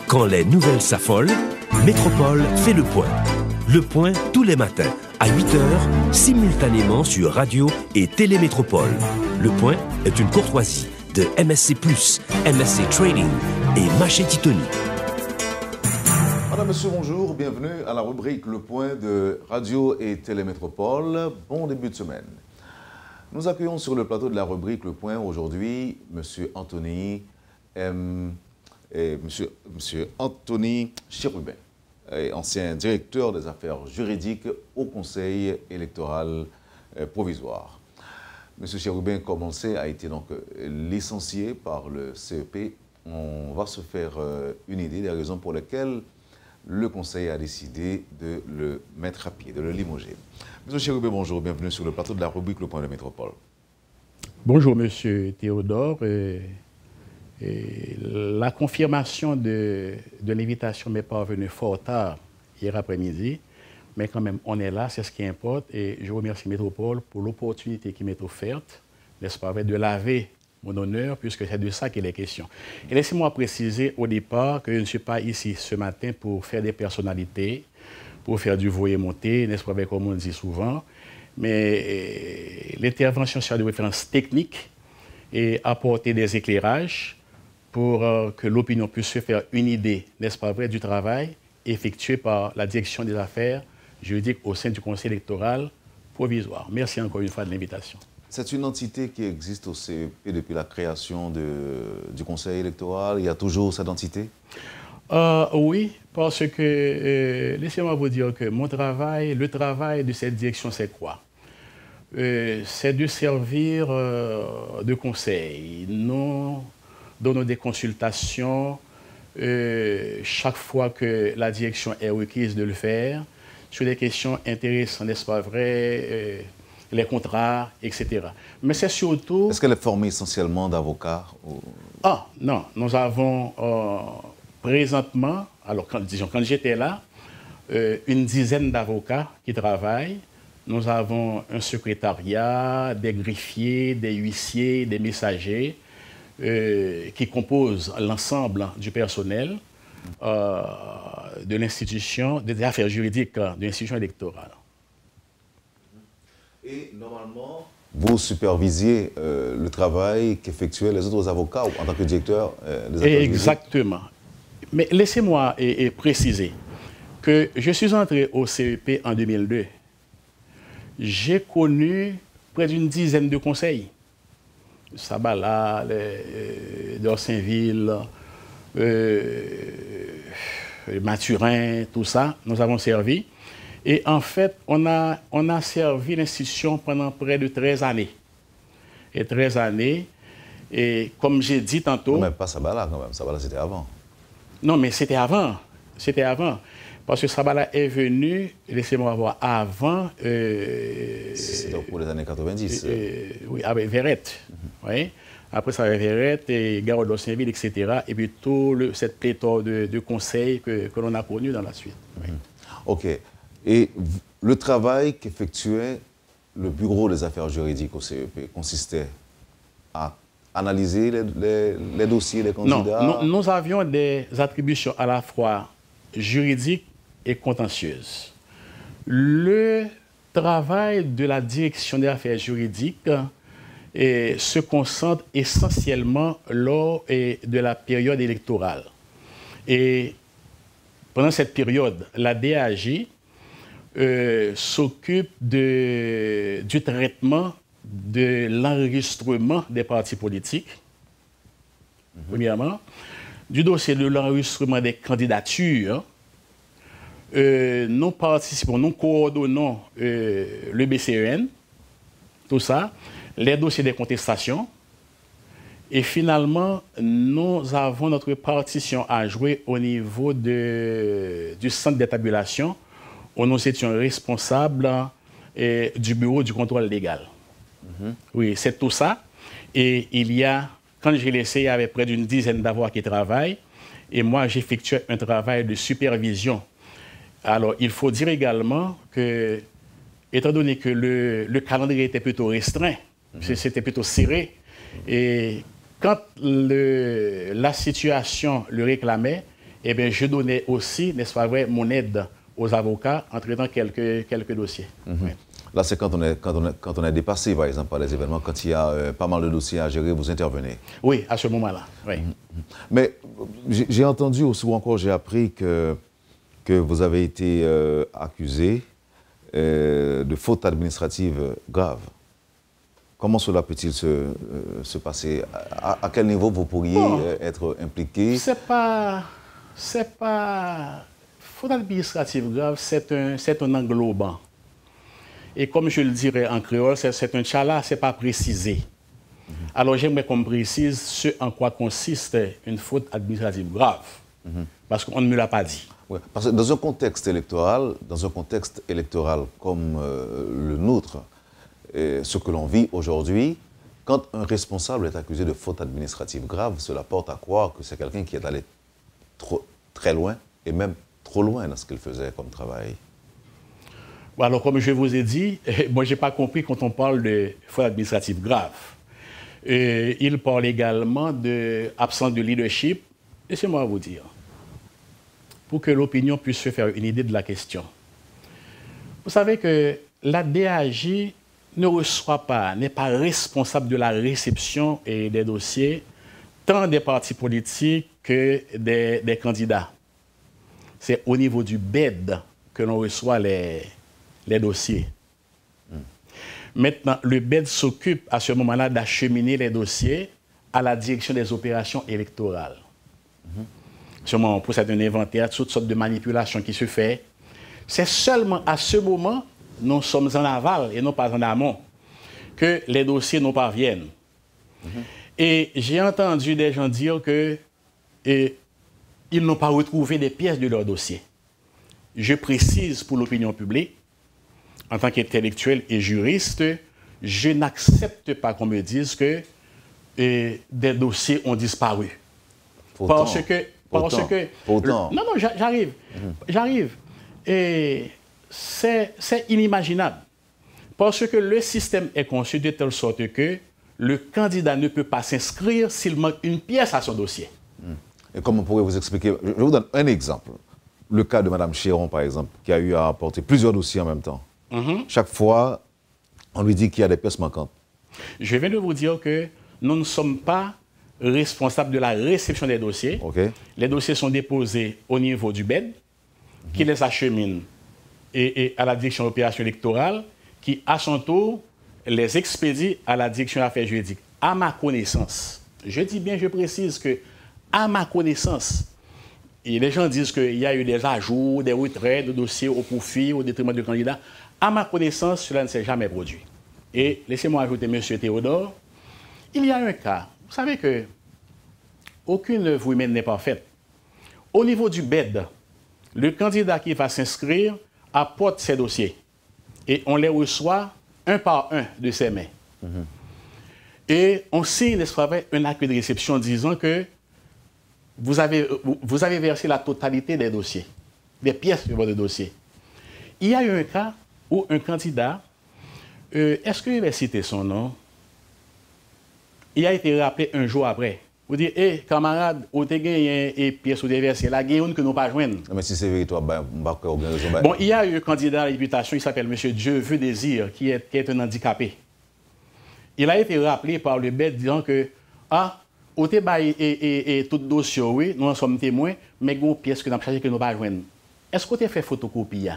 Quand les nouvelles s'affolent, Métropole fait le point. Le point tous les matins, à 8h, simultanément sur Radio et Télémétropole. Le point est une courtoisie de MSC+, MSC Trading et Maché Titoni. Madame, Monsieur, bonjour, bienvenue à la rubrique Le Point de Radio et Télémétropole. Bon début de semaine. Nous accueillons sur le plateau de la rubrique Le Point aujourd'hui Monsieur Anthony Anthony Chérubin, ancien directeur des affaires juridiques au Conseil électoral provisoire. Monsieur Chérubin, comme on le sait, a été donc licencié par le CEP. On va se faire une idée des raisons pour lesquelles le Conseil a décidé de le mettre à pied, de le limoger. Monsieur Chérubin, bonjour, bienvenue sur le plateau de la rubrique Le Point de Métropole. Bonjour, Monsieur Théodore. La confirmation de l'invitation m'est parvenue fort tard hier après-midi, mais quand même, on est là, c'est ce qui importe. Et je remercie Métropole pour l'opportunité qui m'est offerte, n'est-ce pas, de laver mon honneur, puisque c'est de ça qu'il est question. Et laissez-moi préciser au départ que je ne suis pas ici ce matin pour faire des personnalités, pour faire du voyer-monter, n'est-ce pas, comme on dit souvent, mais l'intervention sera de référence technique et apporter des éclairages pour que l'opinion puisse se faire une idée, n'est-ce pas vrai, du travail effectué par la direction des affaires juridiques au sein du Conseil électoral provisoire. Merci encore une fois de l'invitation. C'est une entité qui existe au CEP depuis la création du Conseil électoral. Il y a toujours cette entité? Oui, parce que, laissez-moi vous dire que mon travail, le travail de cette direction, c'est quoi? C'est de servir de conseil. Nous donnons des consultations chaque fois que la direction est requise de le faire sur des questions intéressantes, n'est-ce pas vrai, les contrats, etc. Mais c'est surtout... Est-ce qu'elle est formée essentiellement d'avocats ou... Ah, non. Nous avons présentement, alors quand j'étais là, une dizaine d'avocats qui travaillent. Nous avons un secrétariat, des greffiers, des huissiers, des messagers qui composent l'ensemble du personnel de l'institution, des affaires juridiques de l'institution électorale. Et normalement, vous supervisiez le travail qu'effectuaient les autres avocats en tant que directeur des affaires juridiques? Exactement. Mais laissez-moi préciser que je suis entré au CEP en 2002. J'ai connu près d'une dizaine de conseils. Sabala, d'Orsainville, Mathurin, tout ça, nous avons servi. Et en fait, on a servi l'institution pendant près de 13 années. Et 13 années, et comme j'ai dit tantôt... Non, mais pas Sabala quand même, Sabala c'était avant. Non, mais c'était avant. C'était avant. Parce que Sabala est venu, laissez-moi voir, avant... c'est donc pour les années 90. Oui, avec Verrette. Oui. Après ça, avec Verrette et Garot d'Orsainville, etc. Et puis cette pléthore de conseils que l'on a connus dans la suite. Oui. OK. Et le travail qu'effectuait le bureau des affaires juridiques au CEP consistait à analyser les dossiers des candidats? Non, nous avions des attributions à la fois juridiques et contentieuses. Le travail de la direction des affaires juridiques se concentre essentiellement lors de la période électorale. Et pendant cette période, la DAJ s'occupe du traitement de l'enregistrement des partis politiques, premièrement, du dossier de l'enregistrement des candidatures. Nous participons, nous coordonnons le BCEN, tout ça, les dossiers des contestations, et finalement, nous avons notre partition à jouer au niveau du centre d'étabulation, où nous étions responsables du bureau du contrôle légal. Oui, c'est tout ça. Et il y a, quand j'ai laissé, il y avait près d'une dizaine d'avocats qui travaillent, et moi, j'effectuais un travail de supervision. Alors, il faut dire également que, étant donné que le calendrier était plutôt restreint, c'était plutôt serré, et quand la situation le réclamait, eh bien, je donnais aussi, n'est-ce pas vrai, mon aide aux avocats en traitant quelques dossiers. Oui. Là, c'est quand on est dépassé, par exemple, par les événements, quand il y a pas mal de dossiers à gérer, vous intervenez. Oui, à ce moment-là, oui. Mais j'ai entendu, ou encore j'ai appris que vous avez été accusé de faute administrative grave. Comment cela peut-il se passer? À quel niveau vous pourriez être impliqué? C'est pas faute administrative grave, c'est un englobant. Et comme je le dirais en créole, c'est un tchala, c'est pas précisé. Alors j'aimerais qu'on me précise ce en quoi consiste une faute administrative grave, parce qu'on ne me l'a pas dit. Ouais, parce que dans un contexte électoral comme le nôtre, ce que l'on vit aujourd'hui, quand un responsable est accusé de faute administrative grave, cela porte à croire que c'est quelqu'un qui est allé très loin et même trop loin dans ce qu'il faisait comme travail. Alors, comme je vous ai dit, moi, je n'ai pas compris quand on parle de faute administrative grave. Il parle également d'absence de leadership. Laissez-moi vous dire, pour que l'opinion puisse se faire une idée de la question. Vous savez que la DAJ n'est pas responsable de la réception des dossiers, tant des partis politiques que des candidats. C'est au niveau du BED que l'on reçoit les dossiers. Maintenant, le BED s'occupe à ce moment-là d'acheminer les dossiers à la direction des opérations électorales. Sûrement, on procède un inventaire, toutes sortes de manipulations qui se fait. C'est seulement à ce moment, nous sommes en aval et non pas en amont, que les dossiers nous parviennent. Et j'ai entendu des gens dire qu'ils n'ont pas retrouvé des pièces de leur dossier. Je précise pour l'opinion publique, en tant qu'intellectuel et juriste, je n'accepte pas qu'on me dise que des dossiers ont disparu. Pourtant. Non, j'arrive. Et c'est inimaginable. Parce que le système est conçu de telle sorte que le candidat ne peut pas s'inscrire s'il manque une pièce à son dossier. Et comment pourriez-vous expliquer? Je vous donne un exemple. Le cas de Mme Chéron, par exemple, qui a eu à apporter plusieurs dossiers en même temps. Chaque fois, on lui dit qu'il y a des pièces manquantes. Je viens de vous dire que nous ne sommes pas responsables de la réception des dossiers. Okay. Les dossiers sont déposés au niveau du BED, qui les achemine et à la direction d'opération électorale, qui, à son tour, les expédie à la direction d'affaires juridiques. À ma connaissance, je dis bien, je précise que, à ma connaissance, et les gens disent qu'il y a eu des ajouts, des retraits de dossiers au profit, au détriment du candidat. À ma connaissance, cela ne s'est jamais produit. Et laissez-moi ajouter, M. Théodore, il y a un cas. Vous savez que aucune œuvre humaine n'est parfaite. Au niveau du BED, le candidat qui va s'inscrire apporte ses dossiers. Et on les reçoit un par un de ses mains. Et on signe, n'est-ce pas, un acte de réception disant que vous avez versé la totalité des dossiers, des pièces de votre dossier. Il y a eu un cas où un candidat, est-ce que je vais citer son nom? Il a été rappelé un jour après. Vous dites, hé, camarade, vous avez gagné une pièce ou des versés, là, il y a une que nous pas joindre. Mais si c'est véritablement, bon, il y a eu un candidat à la députation, il s'appelle M. Dieu veut désir, qui est un handicapé. Il a été rappelé par le BED disant que, au débat et tout dossier, oui, nous en sommes témoins, mais il y a une pièce que nous avons chargé que nous pas joindre. Est-ce que vous avez fait photocopie?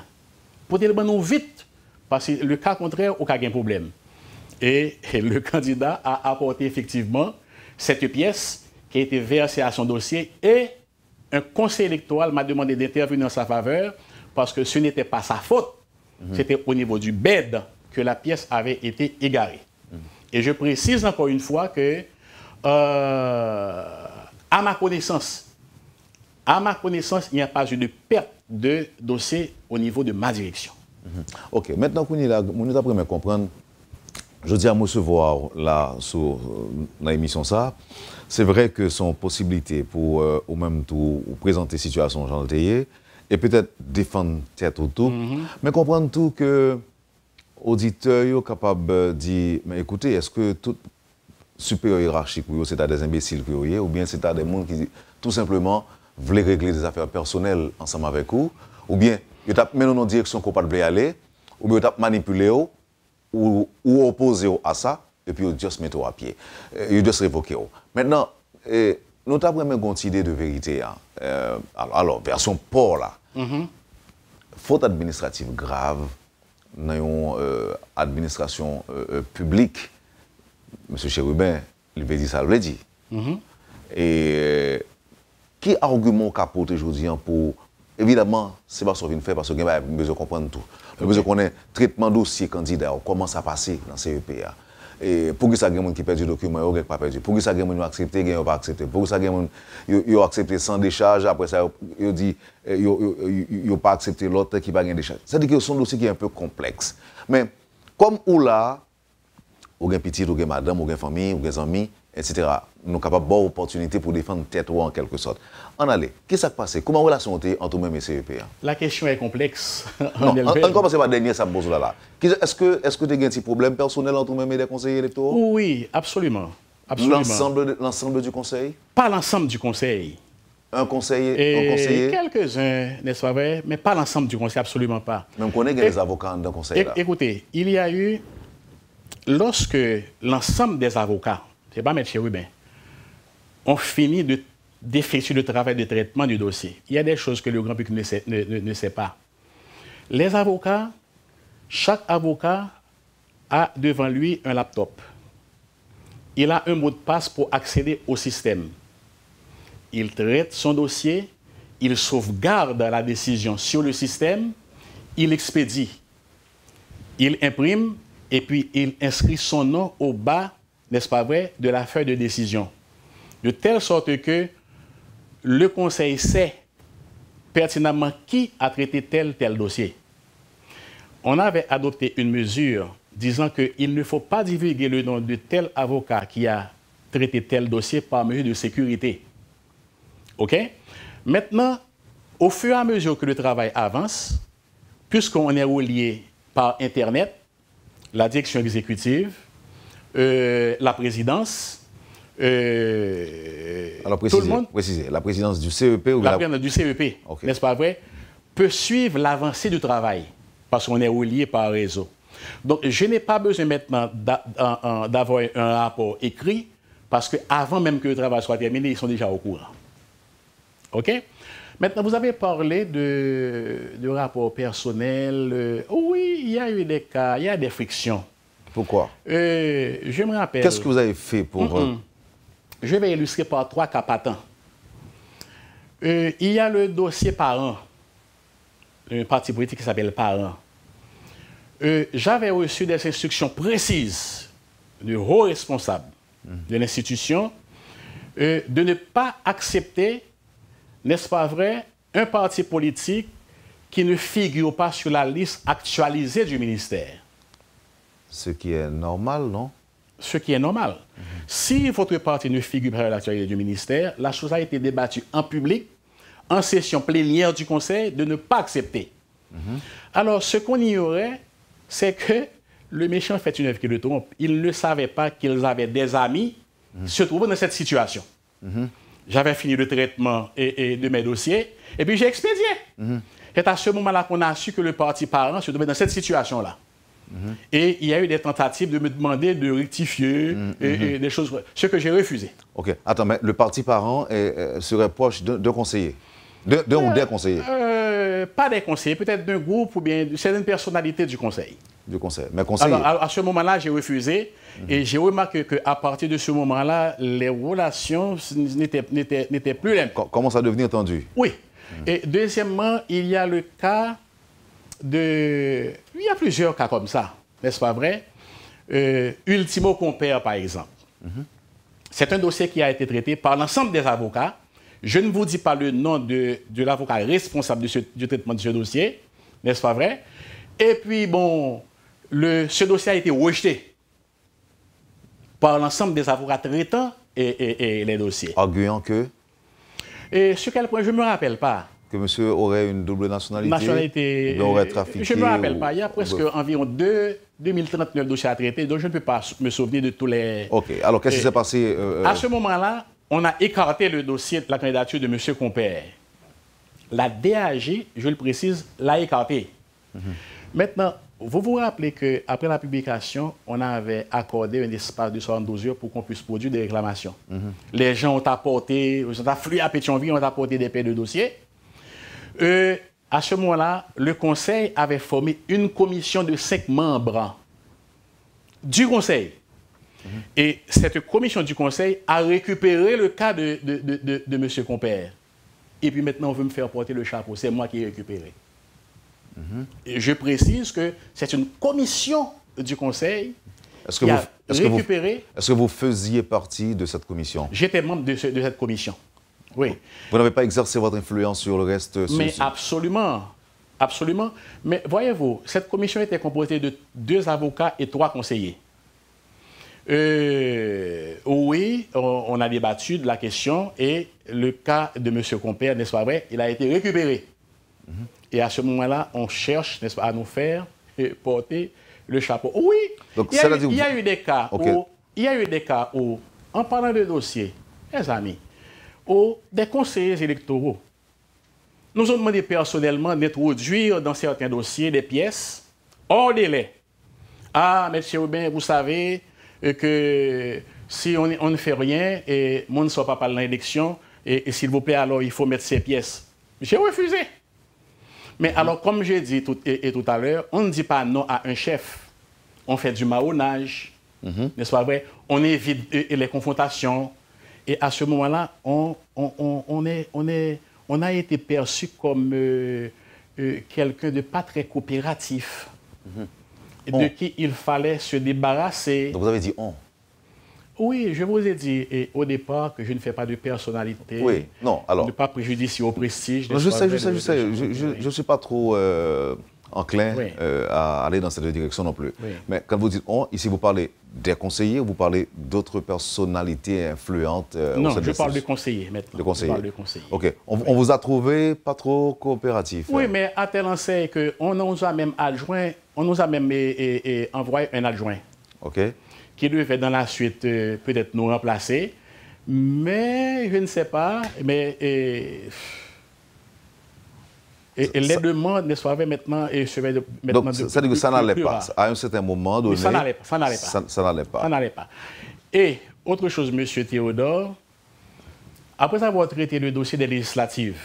Pour dire nous vite, parce que le cas contraire, il n'y a aucun problème. Et le candidat a apporté effectivement cette pièce qui a été versée à son dossier et un conseil électoral m'a demandé d'intervenir en sa faveur parce que ce n'était pas sa faute. C'était au niveau du BED que la pièce avait été égarée. Et je précise encore une fois que, à ma connaissance, il n'y a pas eu de perte de dossier au niveau de ma direction. Ok, maintenant qu'on est là, nous avons comprendre. Je dis à me recevoir là sur l'émission ça, c'est vrai que son possibilité pour ou même tout présenter situation Jean Théier et peut-être défendre tête ou tout, mais comprendre tout que auditeur est capable de dire mais écoutez, est-ce que tout supérieur hiérarchique c'est à des imbéciles ou bien c'est à des gens qui tout simplement voulaient régler des affaires personnelles ensemble avec vous, ou bien ils ont mené dans une direction qu'on ne peut pas aller, ou bien ils ont manipulé ou opposé à ça, et puis ils ont juste mis à pied. Ils ont juste révoqué. Maintenant, nous avons une idée de vérité. Hein. Alors, version port là. Faute administrative grave dans une administration publique, M. Chérubin, il veut dire ça, il l'a dit. Et qui argument qu'apporte aujourd'hui pour. Évidemment, c'est pas ce qu'on vient de faire parce que nous avons besoin de comprendre tout. Nous avons besoin de connaître le traitement dossier candidat, comment ça passe dans le CEPA. Et pour que ça ait des gens qui perdent du document, ils n'ont pas perdu. Pour que ça ait des gens qui acceptent, ils n'ont pas accepté. Pour que ça ait des gens qui ont accepté sans décharge, après ça, ils disent qu'ils n'ont pas accepté l'autre qui n'a pas de décharge. C'est-à-dire que c'est un dossier qui est un peu complexe. Mais comme ou là, ou avez petit, ou avez madame, ou avez famille, ou avez amis, etc. Nous sommes capables d'avoir opportunité pour défendre tête ou en quelque sorte. En allez, qu'est-ce qui s'est passé? Comment la relation est entre nous et CEPA? La question est complexe. Non, on commence par la dernière, ça me pose là. Est-ce que tu as un petit problème personnel entre nous et les conseillers électoraux? Oui, absolument. L'ensemble du conseil? Pas l'ensemble du conseil. Un conseiller? Quelques-uns, n'est-ce pas vrai? Mais pas l'ensemble du conseil, absolument pas. Même qu'on ait des avocats dans le conseil là. Écoutez, il y a eu, lorsque l'ensemble des avocats, c'est pas M. Chérubin, ont fini d'effectuer le travail de traitement du dossier. Il y a des choses que le grand public ne sait pas. Les avocats, chaque avocat a devant lui un laptop. Il a un mot de passe pour accéder au système. Il traite son dossier, il sauvegarde la décision sur le système, il expédie, il imprime et puis il inscrit son nom au bas, n'est-ce pas vrai, de la feuille de décision. De telle sorte que le conseil sait pertinemment qui a traité tel dossier. On avait adopté une mesure disant qu'il ne faut pas divulguer le nom de tel avocat qui a traité tel dossier par mesure de sécurité. OK? Maintenant, au fur et à mesure que le travail avance, puisqu'on est relié par Internet, la direction exécutive, la présidence, alors, tout le monde, précisez, la présidence du CEP ou la présidence du CEP, okay, n'est-ce pas vrai, peut suivre l'avancée du travail parce qu'on est relié par réseau. Donc, je n'ai pas besoin maintenant d'avoir un rapport écrit parce qu'avant même que le travail soit terminé, ils sont déjà au courant. OK? Maintenant, vous avez parlé de rapports personnels. Oui, il y a eu des cas, il y a des frictions. Pourquoi? Je me rappelle. Qu'est-ce que vous avez fait pour... Je vais illustrer par 3 cas patents. Il y a le dossier Parent, un parti politique qui s'appelle Parent. J'avais reçu des instructions précises de hauts responsables de l'institution de ne pas accepter, n'est-ce pas vrai, un parti politique qui ne figure pas sur la liste actualisée du ministère. Ce qui est normal, non? Ce qui est normal. Si votre parti ne figure pas sur l'actualité du ministère, la chose a été débattue en public, en session plénière du Conseil, de ne pas accepter. Alors, ce qu'on ignorait, c'est que le méchant fait une œuvre qui le trompe. Il ne savait pas qu'ils avaient des amis se trouvant dans cette situation. J'avais fini le traitement de mes dossiers, et puis j'ai expédié. C'est à ce moment-là qu'on a su que le parti Parent se trouvait dans cette situation-là. Et il y a eu des tentatives de me demander de rectifier et des choses, ce que j'ai refusé. OK. Attends, mais le parti Parent serait proche d'un conseiller? D'un ou des conseillers? Pas des conseillers, peut-être d'un groupe ou bien de certaines personnalités du conseil. Du conseil. Mais conseiller? Alors, à ce moment-là, j'ai refusé et j'ai remarqué qu'à partir de ce moment-là, les relations n'étaient plus les mêmes. Commence à devenir tendu? Oui. Et deuxièmement, il y a le cas de... Il y a plusieurs cas comme ça, n'est-ce pas vrai? Ultimo Compère, par exemple. C'est un dossier qui a été traité par l'ensemble des avocats. Je ne vous dis pas le nom de l'avocat responsable du traitement de ce dossier, n'est-ce pas vrai? Et puis, bon, ce dossier a été rejeté par l'ensemble des avocats traitants et les dossiers. Arguant que? Et sur quel point, je ne me rappelle pas. Que monsieur aurait une double nationalité? Nationalité. Aurait trafiqué? Je ne me rappelle pas. Il y a presque environ 2039 dossiers à traiter, donc je ne peux pas me souvenir de tous les... OK. Alors, qu'est-ce qui s'est passé? À ce moment-là, on a écarté le dossier de la candidature de M. Compère. La DAG, je le précise, l'a écarté. Maintenant, vous vous rappelez qu'après la publication, on avait accordé un espace de 72 heures pour qu'on puisse produire des réclamations. Les gens ont afflué à Pétionville, ont apporté des paires de dossiers. À ce moment-là, le Conseil avait formé une commission de 5 membres du Conseil. Et cette commission du Conseil a récupéré le cas de M. Compère. Et puis maintenant, on veut me faire porter le chapeau. C'est moi qui ai récupéré. Et je précise que c'est une commission du Conseil qui a récupéré. Est-ce que vous faisiez partie de cette commission? J'étais membre de cette commission. Oui. Vous n'avez pas exercé votre influence sur le reste? Mais absolument. Absolument. Mais voyez-vous, cette commission était composée de 2 avocats et 3 conseillers. Oui, on a débattu de la question et le cas de M. Compère, n'est-ce pas vrai, il a été récupéré. Et à ce moment-là, on cherche, n'est-ce pas, à nous faire porter le chapeau. Oui, donc, il y a eu des cas où, en parlant de dossier, mes amis, où des conseillers électoraux nous ont demandé personnellement d'introduire dans certains dossiers des pièces hors délai. Ah, M. Robin, vous savez que si on ne fait rien et on ne sort pas par l'élection, et s'il vous plaît, alors il faut mettre ces pièces. J'ai refusé. Mais alors, comme j'ai dit tout à l'heure, on ne dit pas non à un chef. On fait du marronnage, n'est-ce pas vrai? On évite les confrontations. Et à ce moment-là, on a été perçu comme quelqu'un de pas très coopératif, de qui il fallait se débarrasser. Donc vous avez dit on? Oui, je vous ai dit au départ que je ne fais pas de personnalité. Oui, non, alors... Ne pas préjudicer au prestige. Non, je sais. Je ne suis pas trop enclin à aller dans cette direction non plus. Oui. Mais quand vous dites on, ici vous parlez des conseillers ou vous parlez d'autres personnalités influentes Non, je parle de conseillers maintenant. De conseillers. Je parle de conseillers. OK. On vous a trouvé pas trop coopératif. Oui, mais à telle enseigne qu'on nous a même adjoint, on nous a même envoyé un adjoint. OK. Qui devait dans la suite peut-être nous remplacer. Mais je ne sais pas. Mais les demandes ne soient maintenant... Donc, ça dit que ça n'allait pas. À un certain moment donné... Ça n'allait pas. Ça n'allait pas. Ça n'allait pas. Et, autre chose, M. Théodore, après avoir traité le dossier des législatives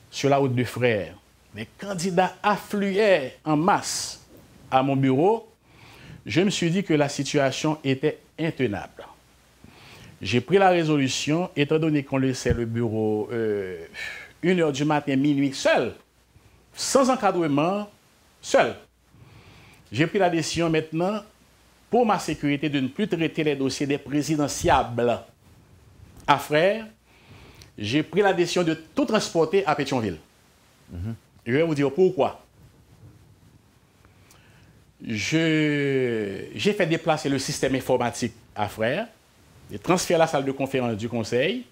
sur la route du Frère, les candidats affluaient en masse à mon bureau. Je me suis dit que la situation était intenable. J'ai pris la résolution, étant donné qu'on laissait le bureau 1h du matin, minuit, seul, sans encadrement, seul. J'ai pris la décision maintenant, pour ma sécurité, de ne plus traiter les dossiers des présidentiables à Frères. J'ai pris la décision de tout transporter à Pétionville. Je vais vous dire pourquoi. J'ai fait déplacer le système informatique à Frères, j'ai transféré la salle de conférence du Conseil,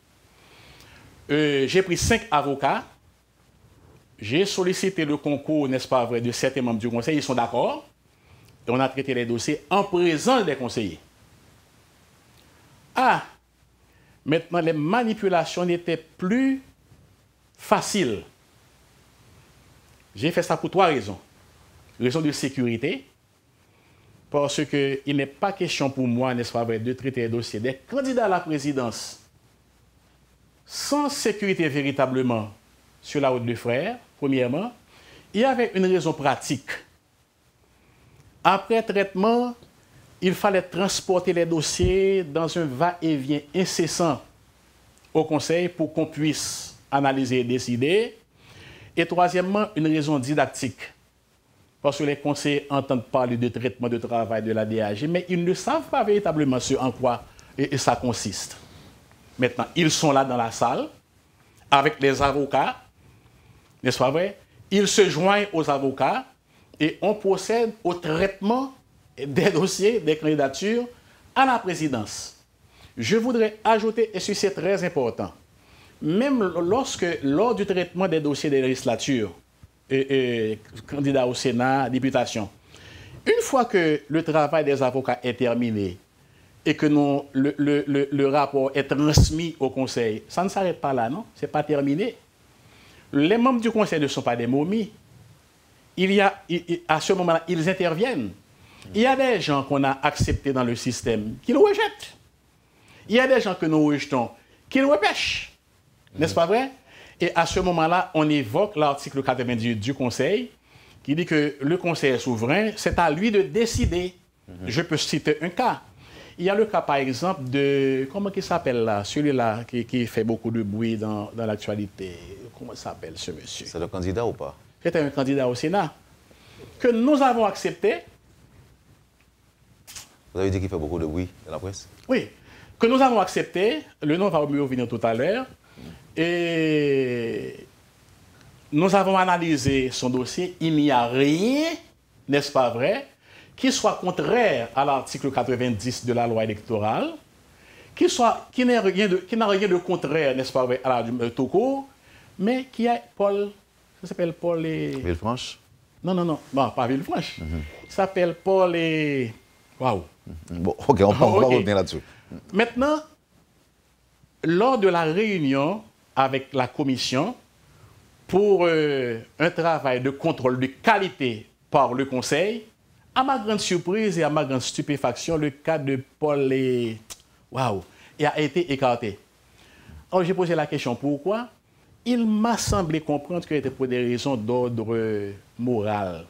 j'ai pris 5 avocats, j'ai sollicité le concours, n'est-ce pas vrai, de certains membres du Conseil, ils sont d'accord, et on a traité les dossiers en présence des conseillers. Ah, maintenant les manipulations n'étaient plus faciles. J'ai fait ça pour 3 raisons. Raison de sécurité, parce qu'il n'est pas question pour moi, n'est-ce pas vrai, de traiter les dossiers des candidats à la présidence sans sécurité véritablement sur la route de Frères, premièrement. Il y avait une raison pratique. Après traitement, il fallait transporter les dossiers dans un va-et-vient incessant au Conseil pour qu'on puisse analyser et décider. Et troisièmement, une raison didactique. Parce que les conseillers entendent parler de traitement de travail de la DAG, mais ils ne savent pas véritablement ce en quoi ça consiste. Maintenant, ils sont là dans la salle, avec les avocats, n'est-ce pas vrai? Ils se joignent aux avocats et on procède au traitement des dossiers, des candidatures à la présidence. Je voudrais ajouter, et ceci est très important, même lors du traitement des dossiers des législatures, candidats au Sénat, députation. Une fois que le travail des avocats est terminé, et que le rapport est transmis au Conseil, ça ne s'arrête pas là, non? Ce n'est pas terminé. Les membres du Conseil ne sont pas des momies. À ce moment-là, ils interviennent. Il y a des gens qu'on a acceptés dans le système qui nous rejettent. Il y a des gens que nous rejetons qui nous repêchent. N'est-ce pas vrai? Et à ce moment-là, on évoque l'article 98 du Conseil qui dit que le Conseil est souverain, c'est à lui de décider. Je peux citer un cas. Il y a le cas, par exemple, de... Comment il s'appelle là? Celui-là qui fait beaucoup de bruit dans l'actualité. Comment s'appelle ce monsieur? C'est le candidat ou pas? C'était un candidat au Sénat que nous avons accepté. Vous avez dit qu'il fait beaucoup de bruit dans la presse? Oui, que nous avons accepté. Le nom va me revenir tout à l'heure. Et nous avons analysé son dossier. Il n'y a rien, n'est-ce pas vrai, qui soit contraire à l'article 90 de la loi électorale, qui n'a rien de contraire, n'est-ce pas vrai, à la tout court, mais qui a Paul, ça s'appelle Paul et... Villefranche? Non, pas Villefranche. Il s'appelle Paul et... Waouh. Bon, ok, on va revenir là-dessus. Maintenant, lors de la réunion avec la commission pour un travail de contrôle de qualité par le Conseil, à ma grande surprise et à ma grande stupéfaction, le cas de Paul et... Waouh, il a été écarté. Alors j'ai posé la question, pourquoi? Il m'a semblé comprendre que c'était pour des raisons d'ordre moral.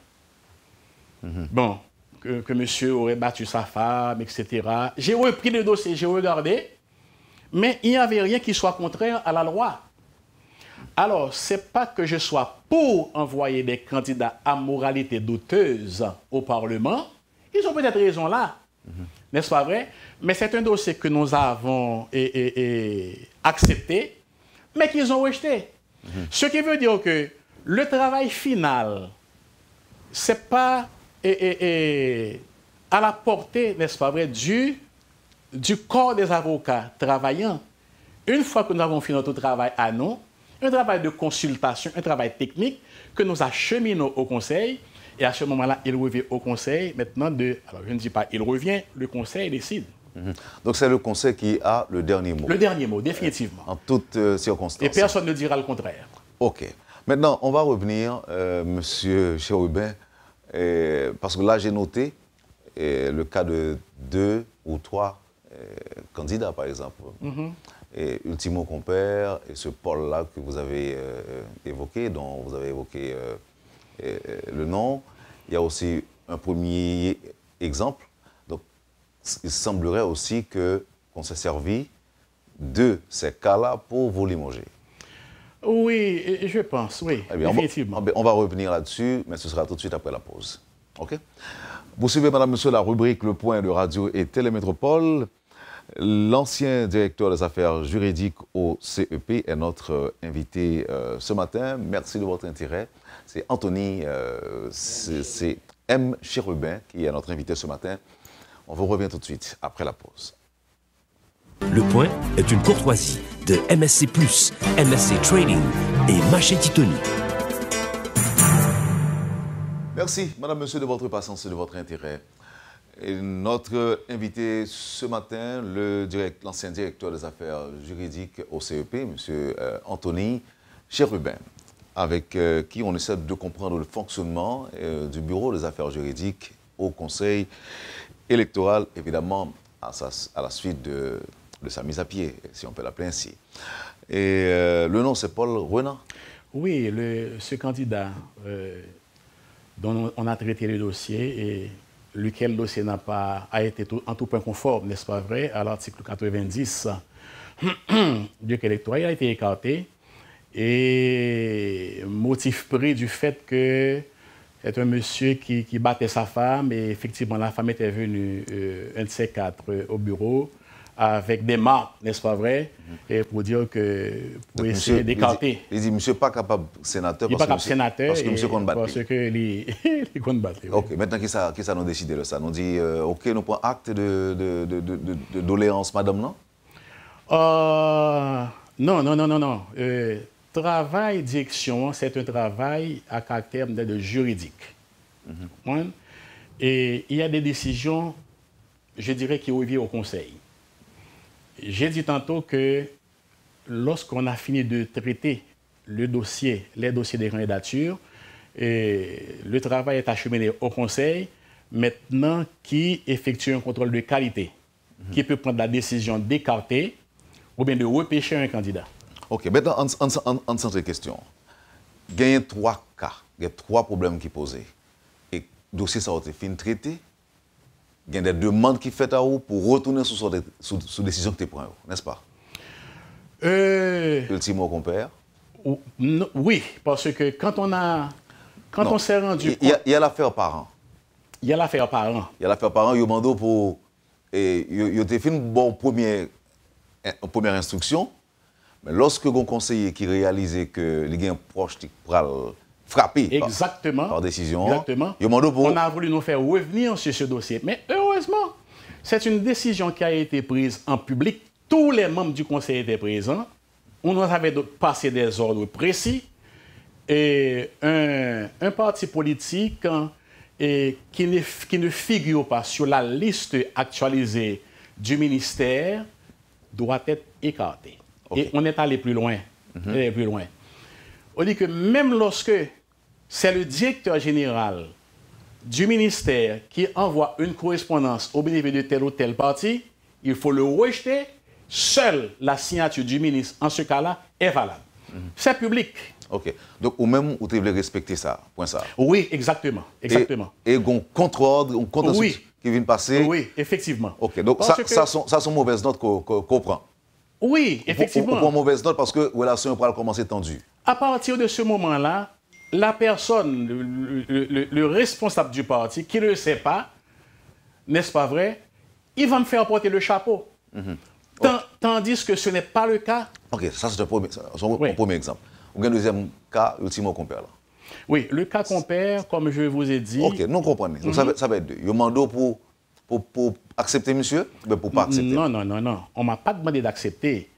Bon, que monsieur aurait battu sa femme, etc. J'ai repris le dossier, j'ai regardé, mais il n'y avait rien qui soit contraire à la loi. Alors, ce n'est pas que je sois pour envoyer des candidats à moralité douteuse au Parlement. Ils ont peut-être raison là, n'est-ce pas vrai? Mais c'est un dossier que nous avons accepté, mais qu'ils ont rejeté. Ce qui veut dire que le travail final, ce n'est pas à la portée, n'est-ce pas vrai, du corps des avocats travaillant. Une fois que nous avons fait notre travail à nous, un travail de consultation, un travail technique que nous acheminons au Conseil, et à ce moment-là, il revient au Conseil maintenant alors je ne dis pas il revient, le Conseil décide. Donc c'est le Conseil qui a le dernier mot. Le dernier mot, définitivement. En toutes circonstances. Et personne ne dira le contraire. OK. Maintenant, on va revenir, Monsieur Chérubin, parce que là, j'ai noté le cas de 2 ou 3 candidats, par exemple. Et Ultimo Compère et ce Paul-là que vous avez évoqué, dont vous avez évoqué le nom. Il y a aussi un premier exemple. Donc, il semblerait aussi qu'on s'est servi de ces cas-là pour vous limoger. Oui, je pense, oui, Eh bien, effectivement. On va revenir là-dessus, mais ce sera tout de suite après la pause. OK? Vous suivez, madame, monsieur, la rubrique Le Point de Radio et Télémétropole. L'ancien directeur des affaires juridiques au CEP est notre invité ce matin. Merci de votre intérêt. C'est Anthony, c'est M. Chérubin qui est notre invité ce matin. On vous revient tout de suite après la pause. Le Point est une courtoisie de MSC+, MSC Trading et Maché Titoni. Merci, madame, monsieur, de votre patience et de votre intérêt. Et notre invité ce matin, l'ancien directeur des affaires juridiques au CEP, M. Anthony Chérubin, avec qui on essaie de comprendre le fonctionnement du Bureau des affaires juridiques au Conseil électoral, évidemment, à la suite de sa mise à pied, si on peut l'appeler ainsi. Et le nom, c'est Paul Renard? Oui, ce candidat dont on a traité le dossier et lequel dossier a été en tout point conforme, n'est-ce pas vrai, à l'article 90 du code électoral, il a été écarté. Et motif pris du fait que c'est un monsieur qui battait sa femme et effectivement la femme était venue, un de ces 4, au bureau avec des marques, n'est-ce pas vrai, et pour dire que, pour essayer d'écarter. Il dit, monsieur pas capable sénateur. Il n'est pas capable sénateur. Parce que monsieur compte battre. Parce qu'il compte battre. Ok, maintenant qui ça nous décide de ça? Nous dit, ok, nous prenons acte de doléance, madame, non? Non. Travail, direction, c'est un travail à caractère de juridique. Et il y a des décisions je dirais qu'il revient au Conseil. J'ai dit tantôt que lorsqu'on a fini de traiter les dossiers des candidatures, le travail est acheminé au Conseil, maintenant qui effectue un contrôle de qualité, qui peut prendre la décision d'écarter ou bien de repêcher un candidat. OK, maintenant, en centre question. Il y a 3 cas, il y a 3 problèmes qui posent. Et le dossier ça a été fin traité. Il y a des demandes qui sont faites à vous pour retourner sur décision que tu prends, n'est-ce pas? Ultimo compère. Oui, parce que quand on s'est rendu compte... Il y a l'affaire parent. Il y a l'affaire parent. Il y a l'affaire parent, il y a demandé pour... Il a fait une bonne première instruction, mais lorsque un conseiller qui réalisait que les gens proches pour frapper par décision, exactement. On a voulu nous faire revenir sur ce dossier. Mais heureusement, c'est une décision qui a été prise en public. Tous les membres du conseil étaient présents. On nous avait passé des ordres précis. Et un parti politique qui ne figure pas sur la liste actualisée du ministère doit être écarté. Okay. Et on est allé plus loin. On dit que même lorsque c'est le directeur général du ministère qui envoie une correspondance au bénéfice de tel ou tel parti, il faut le rejeter. Seule la signature du ministre, en ce cas-là, est valable. C'est public. OK. Donc, ou même, vous devez respecter ça, point ça. Oui, exactement. Et un contre-ordre, un contre qui vient passer. Oui, effectivement. OK. Donc, ça sont mauvaises notes qu'on prend. Oui, effectivement. On prend mauvaise note parce que la relation va commencer tendue. À partir de ce moment-là, la personne, le responsable du parti, qui ne le sait pas, n'est-ce pas vrai, il va me faire porter le chapeau. Tandis que ce n'est pas le cas. OK, ça c'est un premier exemple. Vous avez un deuxième cas, ultimo compère là. Oui, le cas compère, comme je vous ai dit. OK, nous comprenons. Donc ça va être deux. Il y a un mandat pour accepter monsieur, mais pour ne pas accepter. Non. On ne m'a pas demandé d'accepter.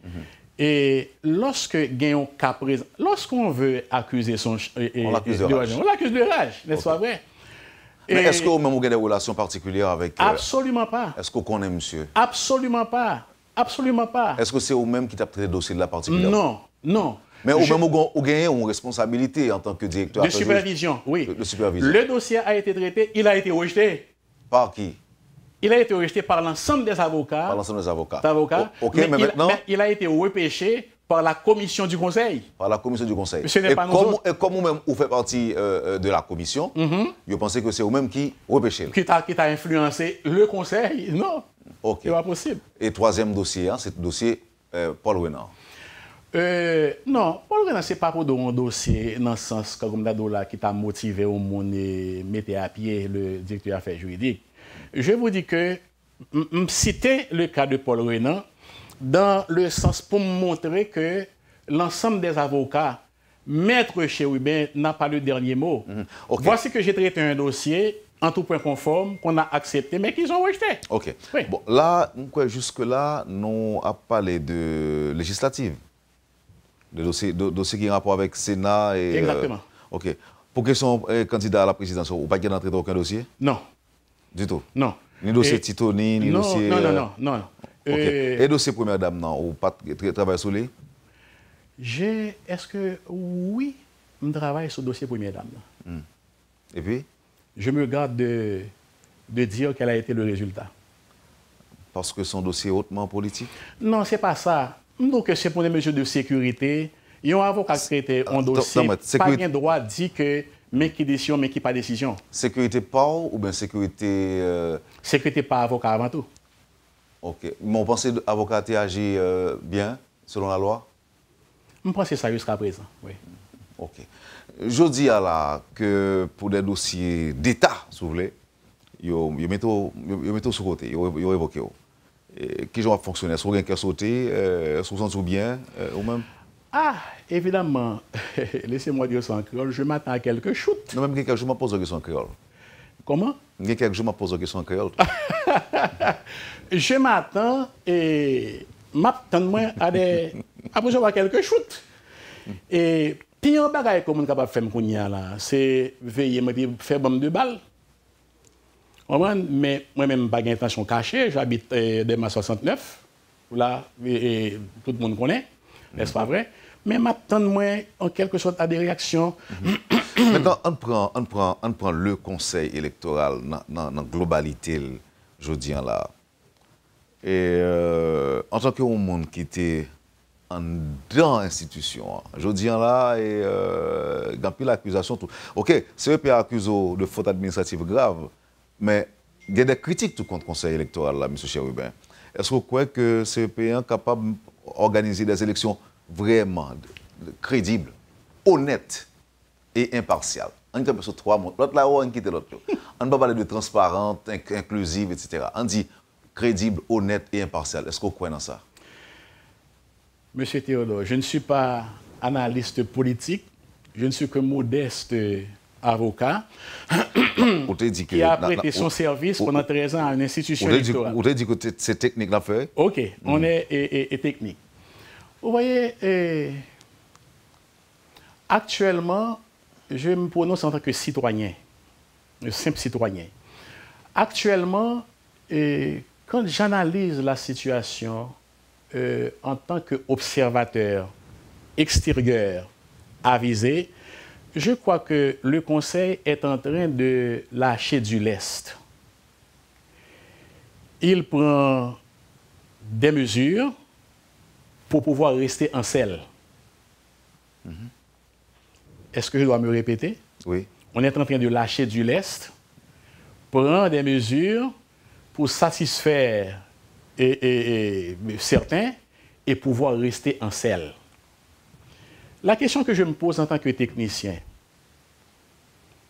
Et lorsque gagnons cas présent, lorsqu'on veut accuser son... on l'accuse de rage. On l'accuse de rage, n'est-ce pas vrai? Mais est-ce que vous avez des relations particulières avec... Absolument pas. Est-ce qu'on connaît monsieur? Absolument pas. Absolument pas. Est-ce que c'est vous-même qui t'a traité le dossier de la particulière? Non. Mais vous-même, vous avez une responsabilité en tant que directeur. De supervision, oui. De supervision. Le dossier a été traité, il a été rejeté. Par qui? Il a été rejeté par l'ensemble des avocats. Par l'ensemble des avocats. OK, mais maintenant... il a été repêché par la commission du conseil. Par la commission du conseil. Ce n'est pas nous autres. Et comme vous-même, vous faites partie de la commission, vous pensez que c'est vous-même qui repêchez. Qui t'a influencé le conseil? Non. OK. C'est pas possible. Et troisième dossier, c'est le dossier Paul Renard. Non, Paul Renard, ce n'est pas pour un dossier dans le sens comme là qui t'a motivé au monde et mettre à pied le directeur des affaires juridiques. Je vous dis que citer le cas de Paul Renard dans le sens pour montrer que l'ensemble des avocats, maître Chérubin n'a pas le dernier mot. Okay. Voici que j'ai traité un dossier en tout point conforme qu'on a accepté, mais qu'ils ont rejeté. OK. Oui. Bon, là, jusque-là, nous avons parlé de législative. De dossier qui a rapport avec le Sénat. Et, exactement. OK. Pour question candidat à la présidence, vous n'avez pas d'entrée dans aucun dossier? Non. Du tout? Non. Ni dossier Titoni, ni dossier... Non. OK. Et dossier première dame, non? Vous pas travaillé sur lui? Est-ce que... Oui, je travaille sur le dossier première dame. Et puis? Je me garde de dire quel a été le résultat. Parce que son dossier est hautement politique? Non, ce n'est pas ça. Donc, c'est pour des mesures de sécurité. Il y a un avocat qui traite un dossier. Pas bien droit dit que mais qui décision, mais qui pas décision. Sécurité par ou bien sécurité... Sécurité par avocat avant tout. OK. Mais on pense que l'avocat a agi bien, selon la loi? Je pense ça jusqu'à présent, oui. OK. Je dis là que pour des dossiers d'État, si vous voulez, ils mettent sur côté, ils évoquent. Qui va fonctionner? Est-ce que vous avez sauté? Est-ce que vous sentez bien ou même? Ah, évidemment, laissez-moi dire ça en créole, je m'attends à quelques shoots. Non, même quelques jours, je me pose la question en créole. Comment? Quelques jours, je me pose la question en créole. Je m'attends et m'attends à des... Après, je vois quelques shoots. Et puis, un bagage comme on est capable de faire, c'est veiller, faire bombe de balle. Mais moi-même, pas d'intention cachée. J'habite Delma 69. Là, et tout le monde connaît. N'est-ce pas vrai? Mais m'attends moi en quelque sorte à des réactions. Maintenant, on prend le conseil électoral dans la globalité, je dis là. Et en tant que monde qui était dans l'institution, je dis là, et il y a plus l'accusation. Ok, CEP accuse de faute administrative grave, mais il y a des critiques tout contre le conseil électoral, là, M. Cherubin. Est-ce que vous croyez que CEP est capable d'organiser des élections vraiment crédibles, honnêtes et impartiales? On dit sur 3 mots. L'autre là, on quitte l'autre. On ne peut pas parler de transparente, inclusive, etc. On dit crédible, honnête et impartial. Est-ce que vous croyez dans ça? Monsieur Théodore, je ne suis pas analyste politique, je ne suis que modeste avocat qui a prêté son service pendant 13 ans à une institution électorale. Vous avez dit que c'est technique l'affaire? Ok, on est technique. Vous voyez, actuellement, je me prononce en tant que citoyen, un simple citoyen. Actuellement, quand j'analyse la situation en tant qu'observateur extérieur avisé, je crois que le Conseil est en train de lâcher du lest. Il prend des mesures pour pouvoir rester en selle. Est-ce que je dois me répéter? Oui. On est en train de lâcher du lest, prendre des mesures pour satisfaire certains et pouvoir rester en selle. La question que je me pose en tant que technicien,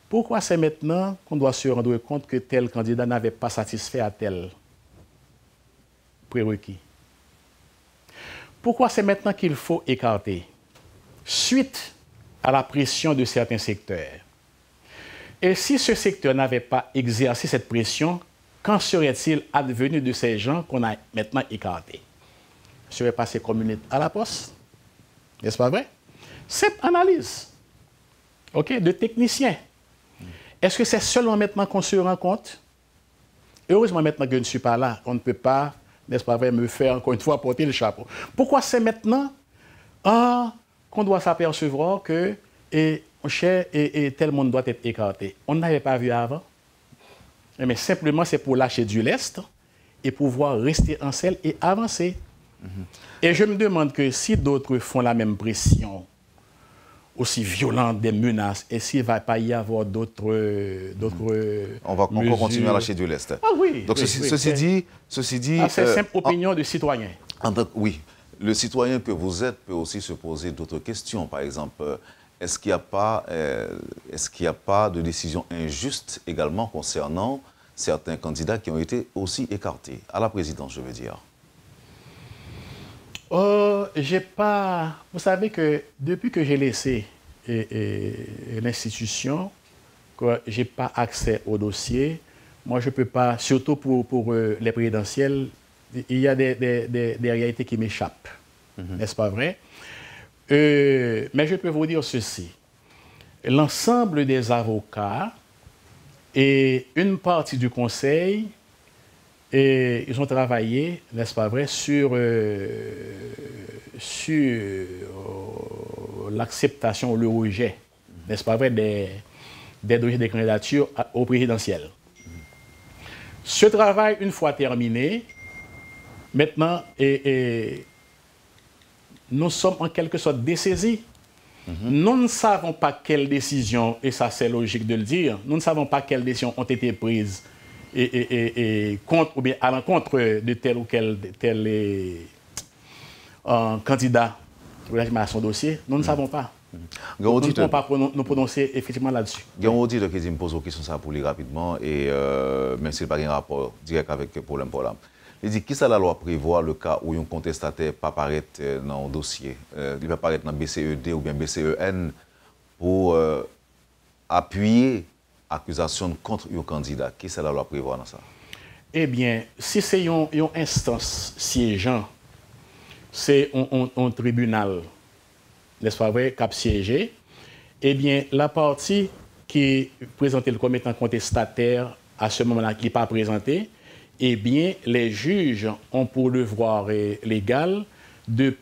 pourquoi c'est maintenant qu'on doit se rendre compte que tel candidat n'avait pas satisfait à tel prérequis? Pourquoi c'est maintenant qu'il faut écarter? Suite à la pression de certains secteurs. Et si ce secteur n'avait pas exercé cette pression, qu'en serait-il advenu de ces gens qu'on a maintenant écartés? Serait passé comme une lettre à la poste? N'est-ce pas vrai? Cette analyse, de technicien, est-ce que c'est seulement maintenant qu'on se rend compte? Heureusement maintenant que je ne suis pas là, on ne peut pas, n'est-ce pas vrai, me faire encore une fois porter le chapeau. Pourquoi c'est maintenant qu'on doit s'apercevoir que tel monde doit être écarté? On n'avait pas vu avant. Mais simplement, c'est pour lâcher du lest et pouvoir rester en selle et avancer. Et je me demande que si d'autres font la même pression, aussi violente, des menaces, et s'il ne va pas y avoir d'autres on va encore continuer à lâcher du lest. Ah oui. Donc, ceci dit... c'est simple opinion de citoyen. Oui. Le citoyen que vous êtes peut aussi se poser d'autres questions. Par exemple, est-ce qu'il n'y a pas de décision injuste également concernant certains candidats qui ont été aussi écartés à la présidence, je veux dire? J'ai pas... Vous savez que depuis que j'ai laissé l'institution, je n'ai pas accès au dossier. Moi, je ne peux pas, surtout pour les présidentielles, il y a des réalités qui m'échappent. N'est-ce pas vrai? Mais je peux vous dire ceci. L'ensemble des avocats et une partie du conseil, ils ont travaillé, n'est-ce pas vrai, sur l'acceptation ou le rejet, n'est-ce pas vrai, des dossiers de candidature au présidentiel. Ce travail, une fois terminé, maintenant, nous sommes en quelque sorte dessaisis. Nous ne savons pas quelles décisions, et ça c'est logique de le dire, nous ne savons pas quelles décisions ont été prises contre ou bien à l'encontre de tel ou tel candidat à son dossier. Nous ne savons pas. Nous ne pouvons pas nous prononcer effectivement là-dessus. Il y a un auditeur qui me pose une question pour lui rapidement, et même s'il n'y a pas un rapport direct avec le problème. Il dit, qui ça la loi prévoit le cas où un contestataire pas paraître dans un dossier, il va paraître dans BCED ou bien BCEN pour appuyer accusation contre un candidat? Qui ça la loi prévoit dans ça? Eh bien, si c'est une instance siégeant, c'est un tribunal, n'est-ce pas vrai, cap siégé, eh bien, la partie qui est présentée comme étant contestataire à ce moment-là, qui n'est pas présenté, eh bien, les juges ont pour devoir légal de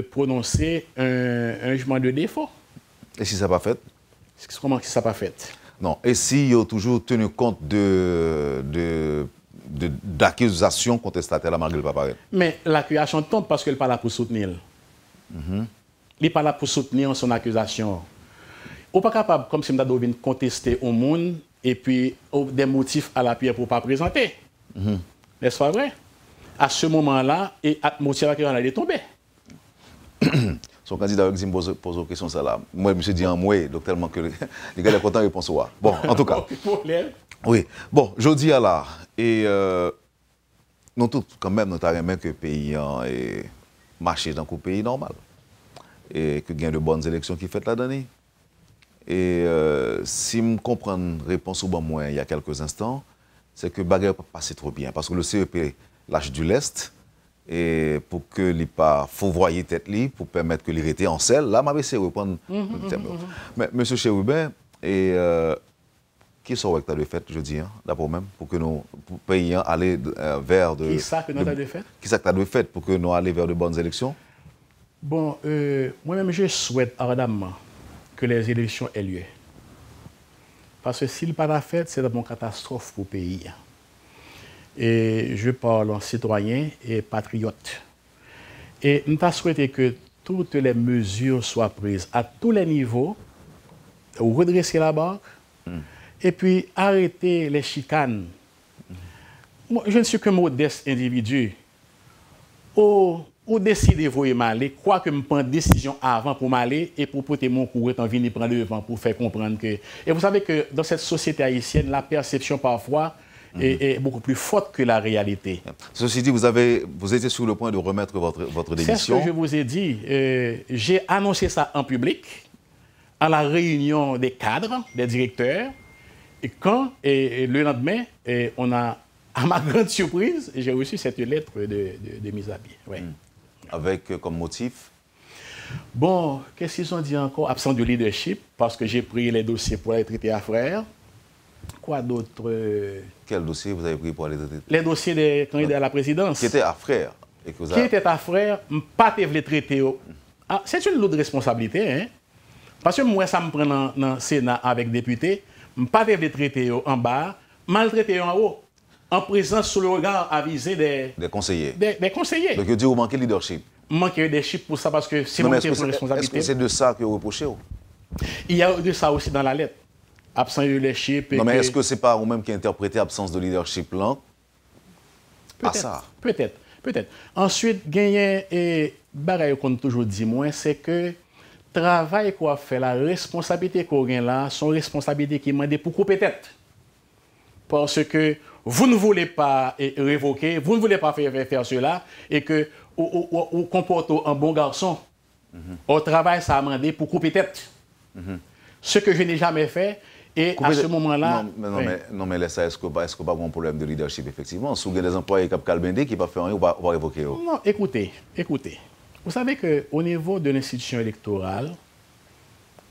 prononcer un jugement de défaut. Et si ça n'a pas fait? Comment ça n'a pas fait? Non. Et si ils ont toujours tenu compte d'accusations contestataires malgré le pas. Mais l'accusation tombe parce qu'elle n'est pas là pour soutenir. Il n'est pas là pour soutenir son accusation. On n'est pas capable, comme si on devait contester au monde et puis des motifs à l'appui pour ne pas présenter. N'est-ce pas vrai? À ce moment-là, et la motivation elle est tombée. Son candidat me pose une question ça là. Moi, je me suis dit en moi, donc tellement que les gars sont contents de répondre. Bon, en tout cas. Oui. Bon, je dis à là. Et nous tous, quand même, nous avons que le pays est marché dans le pays normal. Et que il y a de bonnes élections qui fait là-dedans. Et si je comprends la réponse au bon moyen il y a quelques instants, c'est que Bagay pas passé trop bien. Parce que le CEP lâche du lest. Et pour que les pas fourvoyer tête li pour permettre que les rester en selle là m'a essayé reprendre mais monsieur Chérubin et qui sont que de fait je dis d'abord même pour que nous pays aller vers de qui ça que nous avons fait qui ça que de fait pour que nous aller vers de bonnes élections. Bon moi-même je souhaite ardemment que les élections aient lieu parce que s'il pas la fait c'est une catastrophe pour le pays. Et je parle en citoyen et patriote. Et nous avons souhaité que toutes les mesures soient prises à tous les niveaux, redresser la barre, et puis arrêter les chicanes. Moi, je ne suis qu'un modeste individu. Ou décider de vous m'aller, quoi que je prenne une décision avant pour m'aller et pour porter mon courrier en venir prendre le vent pour faire comprendre que... Et vous savez que dans cette société haïtienne, la perception parfois est beaucoup plus forte que la réalité. Ceci dit, vous étiez sur le point de remettre votre démission. C'est ce que je vous ai dit. J'ai annoncé ça en public, à la réunion des cadres, des directeurs. Et le lendemain, on a, à ma grande surprise, j'ai reçu cette lettre de mise à pied. Ouais. Avec comme motif? Bon, qu'est-ce qu'ils ont dit encore? Absent de leadership, parce que j'ai pris les dossiers pour les traiter à frère. Quoi d'autre? Quel dossier vous avez pris pour aller traiter? Les dossiers des candidats à la présidence. Qui étaient à frère. Qui étaient à frère, pas les traiter. Ah, c'est une lourde responsabilité, hein? Parce que moi, ça me prend dans le Sénat avec députés, pas les traiter en bas, maltraiter en haut, en présence sous le regard avisé des conseillers. Des conseillers. Donc, vous dites, vous manquez de leadership. Manquer de leadership pour ça, parce que c'est mon responsabilité. Est-ce que c'est de ça que vous reprochez? Il y a de ça aussi dans la lettre. Absent de leadership. Non, mais est-ce que ce n'est pas vous-même qui interprétez l'absence de leadership là? Peut-être. Ensuite, gagner et bagaille qu'on toujours dit moi, c'est que travail qu'on fait, la responsabilité qu'on gagne là, sont responsabilités qui demandent pour couper tête. Parce que vous ne voulez pas révoquer, vous ne voulez pas faire cela, et que vous comportez un bon garçon. Au travail, ça a demandé pour couper tête. Ce que je n'ai jamais fait. Et à ce moment-là... Non, mais laisse ça, est-ce que pas un problème de leadership, effectivement? Si vous avez des employés qui ne peuvent pas faire rien, on va révoquer. Non, écoutez. Vous savez qu'au niveau de l'institution électorale,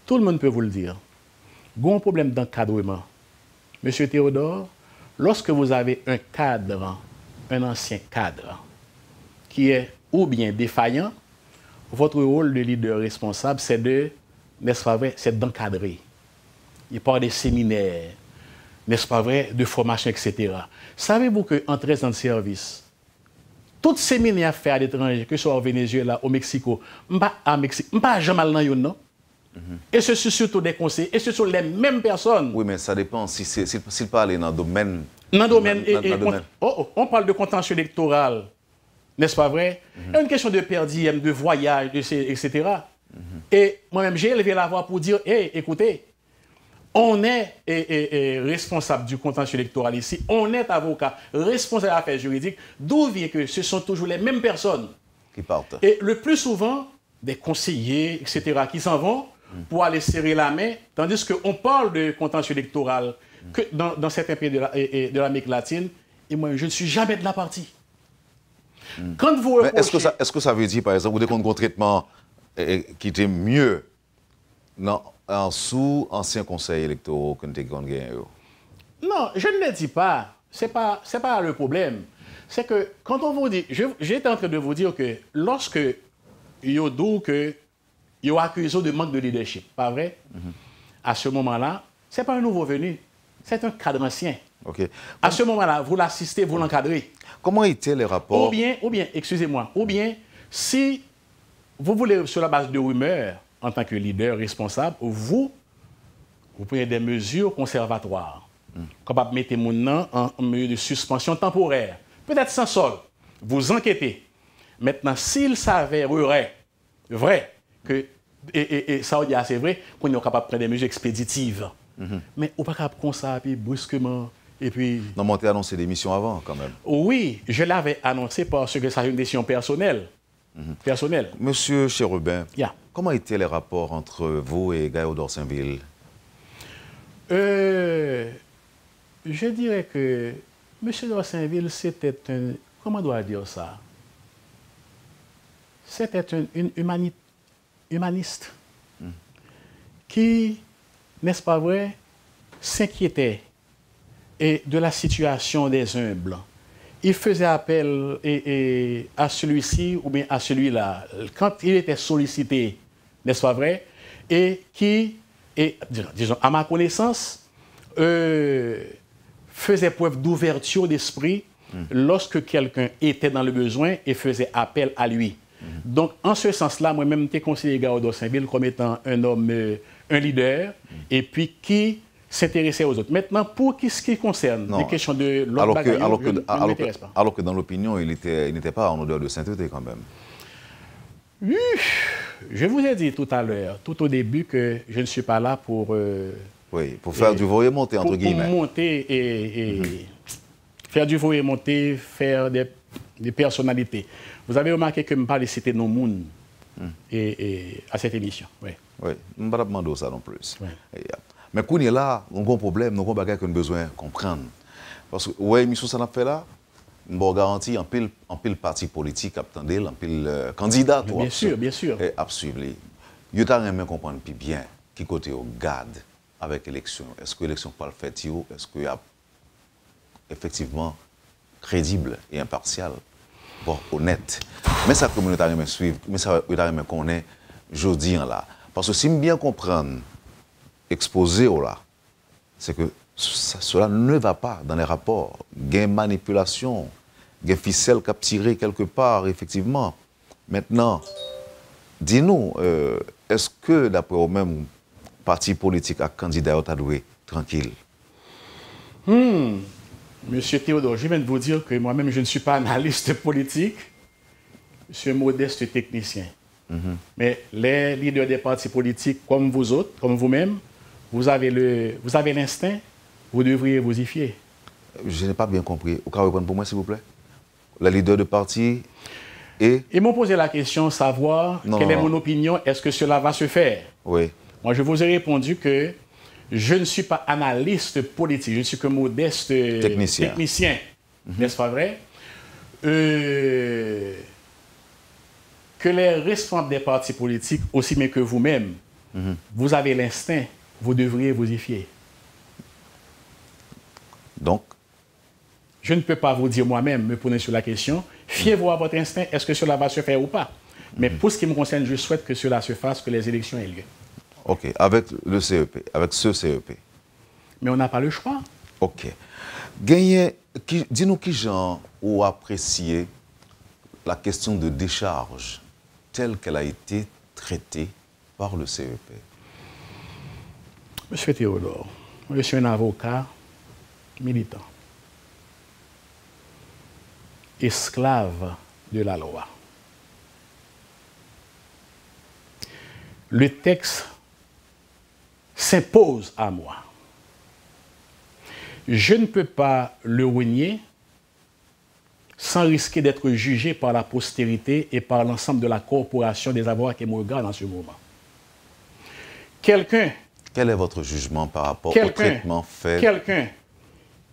tout le monde peut vous le dire, il y a un problème d'encadrement. Monsieur Théodore, lorsque vous avez un cadre, un ancien cadre, qui est ou bien défaillant, votre rôle de leader responsable, c'est n'est-ce pas vrai, c'est d'encadrer. Il parle des séminaires, n'est-ce pas vrai, de formation, etc. Savez-vous qu'en 13 ans de service, tout séminaire fait à l'étranger, que ce soit au Venezuela, au Mexico, je ne suis pas jamais allé dans non? Et ce sont surtout des conseils, et ce sont les mêmes personnes. Oui, mais ça dépend s'il parle dans le domaine. On parle de contentieux électoral, n'est-ce pas vrai? Il y a une question de per diem, de voyage, etc. Et moi-même, j'ai élevé la voix pour dire, écoutez, on est responsable du contentieux électoral ici, on est avocat, responsable des affaires juridiques, d'où vient que ce sont toujours les mêmes personnes qui partent. Et le plus souvent, des conseillers, etc., qui s'en vont pour aller serrer la main, tandis qu'on parle de contentieux électoral que dans certains pays de l'Amérique latine, et moi, je ne suis jamais de la partie. Quand vous reprochez... Est-ce que ça veut dire, par exemple, vous avez un traitement qui était mieux sous ancien conseil électoral que nous avons gagné? Non, je ne le dis pas. Ce n'est pas le problème. C'est que quand on vous dit... J'étais en train de vous dire que lorsque vous dites que vous accusez de manque de leadership, pas vrai? À ce moment-là, ce n'est pas un nouveau venu. C'est un cadre ancien. Okay. À ce moment-là, vous l'assistez, vous l'encadrez. Comment étaient les rapports? Ou bien, excusez-moi, ou bien, si vous voulez, sur la base de rumeurs, en tant que leader responsable, vous prenez des mesures conservatoires. Capable de mettre mon nom en mesure de suspension temporaire. Peut-être sans sol. Vous enquêtez. Maintenant, s'il s'avérerait vrai que, et ça dit assez vrai, qu'on est capable de prendre des mesures expéditives. Mais on n'est pas capable de comme ça, puis brusquement, et puis... Non, mais on t'a annoncé des missions avant, quand même. Oui, je l'avais annoncé parce que c'est une décision personnelle. Monsieur Chérubin, Yeah. comment étaient les rapports entre vous et Gaillot d'Orsainville? Je dirais que M. d'Orsainville, c'était un... Comment dois-je dire ça? C'était un humaniste qui, n'est-ce pas vrai, s'inquiétait de la situation des humbles. Il faisait appel à celui-ci ou bien à celui-là quand il était sollicité, n'est-ce pas vrai, et qui, disons, à ma connaissance, faisait preuve d'ouverture d'esprit lorsque quelqu'un était dans le besoin et faisait appel à lui. Donc, en ce sens-là, moi-même, je considère Gaillot d'Orsainville comme étant un homme, un leader, et puis qui s'intéressait aux autres. Maintenant, pour ce qui concerne les questions de l'autre bagaille, je ne m'intéresse pas. Alors que dans l'opinion, il n'était pas en odeur de sainteté quand même. Je vous ai dit tout à l'heure, tout au début, que je ne suis pas là pour... oui, pour faire du voyer monter, entre guillemets. Pour monter et faire du voyer monter, faire des personnalités. Vous avez remarqué que je ne parle pas de citer nos mondes à cette émission. Oui, je ne vais pas demander ça non plus. Oui. Mais quand on est là, on a un problème, nous avons des choses qu'on a besoin de comprendre. Parce que, ouais, l'émission ça n'a fait là, on garantit en pile parti politique, en pile candidat. Bien sûr, bien sûr. Et absolument. Vous avez comprendre plus bien qui côté au garde avec l'élection. Est-ce que l'élection pas le fait? Est-ce qu'il y a effectivement crédible et impartial? Bon, honnête. Mais ça, comme nous avons suivre, mais ça, nous avons connaître jeudi là. Parce que si je bien comprendre, exposé là, c'est que cela ne va pas dans les rapports. Il y a une manipulation, il y a une ficelle qui a tiré quelque part, effectivement. Maintenant, dis-nous, est-ce que d'après vous-même, parti politique à candidat à doué tranquille? Monsieur Théodore, je viens de vous dire que moi-même, je ne suis pas analyste politique. Je suis un modeste technicien. Mais les leaders des partis politiques, comme vous autres, comme vous-même, vous avez l'instinct, vous devriez vous y fier. Je n'ai pas bien compris. Vous pouvez répondre pour moi, s'il vous plaît? Les leaders de parti et... Ils m'ont posé la question, savoir quelle est mon opinion, est-ce que cela va se faire? Oui. Moi, je vous ai répondu que je ne suis pas analyste politique, je ne suis que modeste technicien. N'est-ce pas vrai? Que les responsables des partis politiques, aussi bien que vous-même, vous avez l'instinct, vous devriez vous y fier. Donc? Je ne peux pas vous dire moi-même, me poser sur la question, fiez-vous à votre instinct, est-ce que cela va se faire ou pas? Mais pour ce qui me concerne, je souhaite que cela se fasse, que les élections aient lieu. OK, avec le CEP, avec ce CEP. Mais on n'a pas le choix. OK. Dis-nous qui gens ont apprécié la question de décharge telle qu'elle a été traitée par le CEP. Monsieur Théodore, je suis un avocat militant, esclave de la loi. Le texte s'impose à moi. Je ne peux pas le renier sans risquer d'être jugé par la postérité et par l'ensemble de la corporation des avocats qui me regardent en ce moment. Quel est votre jugement par rapport au traitement fait? Quelqu'un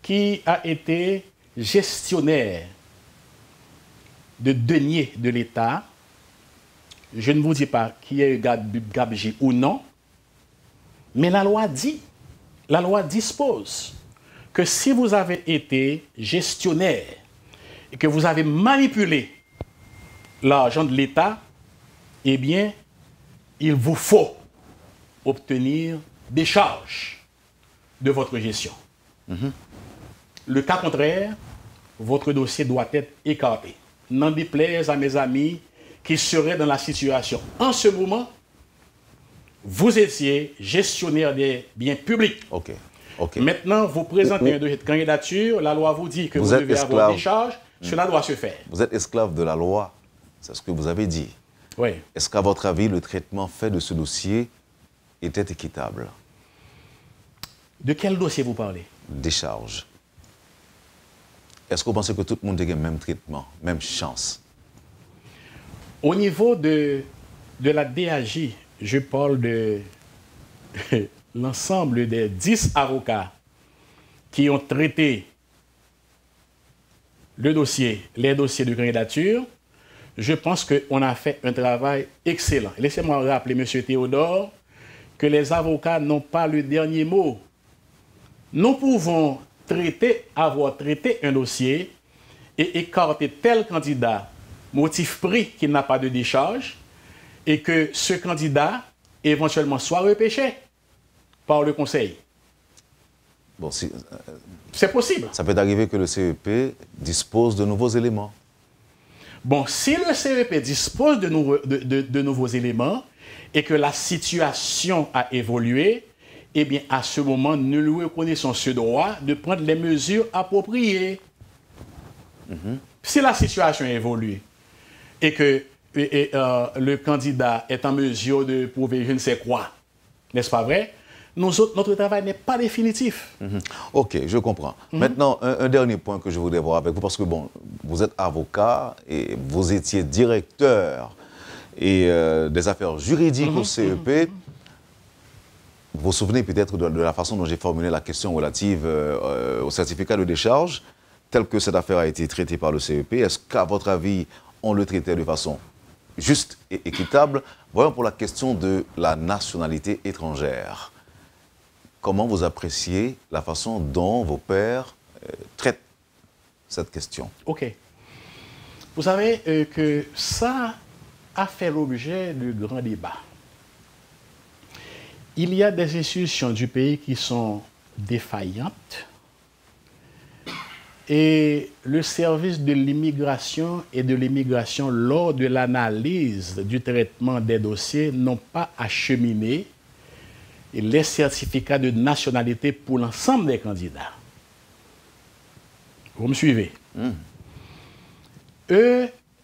qui a été gestionnaire de deniers de l'État, je ne vous dis pas qui est gabegie ou non, mais la loi dit, la loi dispose que si vous avez été gestionnaire et que vous avez manipulé l'argent de l'État, eh bien, il vous faut obtenir des charges de votre gestion. Le cas contraire, votre dossier doit être écarté. N'en déplaise à mes amis qui seraient dans la situation. En ce moment, vous étiez gestionnaire des biens publics. OK. Maintenant, vous présentez un dossier de candidature, la loi vous dit que vous devez avoir des charges, cela doit se faire. Vous êtes esclave de la loi, c'est ce que vous avez dit. Oui. Est-ce qu'à votre avis, le traitement fait de ce dossier était équitable? De quel dossier vous parlez? Des charges. Est-ce que vous pensez que tout le monde a le même traitement, même chance? Au niveau de la DAJ, je parle de l'ensemble des 10 avocats qui ont traité les dossiers de candidature. Je pense qu'on a fait un travail excellent. Laissez-moi rappeler, M. Théodore, que les avocats n'ont pas le dernier mot. Nous pouvons avoir traité un dossier et écarter tel candidat, motif pris qu'il n'a pas de décharge, et que ce candidat éventuellement soit repêché par le Conseil. Bon, c'est possible. Ça peut arriver que le CEP dispose de nouveaux éléments. Bon, si le CEP dispose de nouveaux éléments et que la situation a évolué, eh bien, à ce moment, nous lui reconnaissons ce droit de prendre les mesures appropriées. Si la situation évolue et que le candidat est en mesure de prouver je ne sais quoi, n'est-ce pas vrai? Notre travail n'est pas définitif. OK, je comprends. Maintenant, un dernier point que je voudrais voir avec vous, parce que bon, vous êtes avocat et vous étiez directeur des affaires juridiques au CEP. Vous vous souvenez peut-être de la façon dont j'ai formulé la question relative au certificat de décharge, tel que cette affaire a été traitée par le CEP. Est-ce qu'à votre avis, on le traitait de façon juste et équitable? Voyons pour la question de la nationalité étrangère. Comment vous appréciez la façon dont vos pairs traitent cette question? OK. Vous savez que ça a fait l'objet de grands débats. Il y a des institutions du pays qui sont défaillantes et le service de l'immigration et de l'immigration, lors de l'analyse du traitement des dossiers, n'ont pas acheminé les certificats de nationalité pour l'ensemble des candidats. Vous me suivez?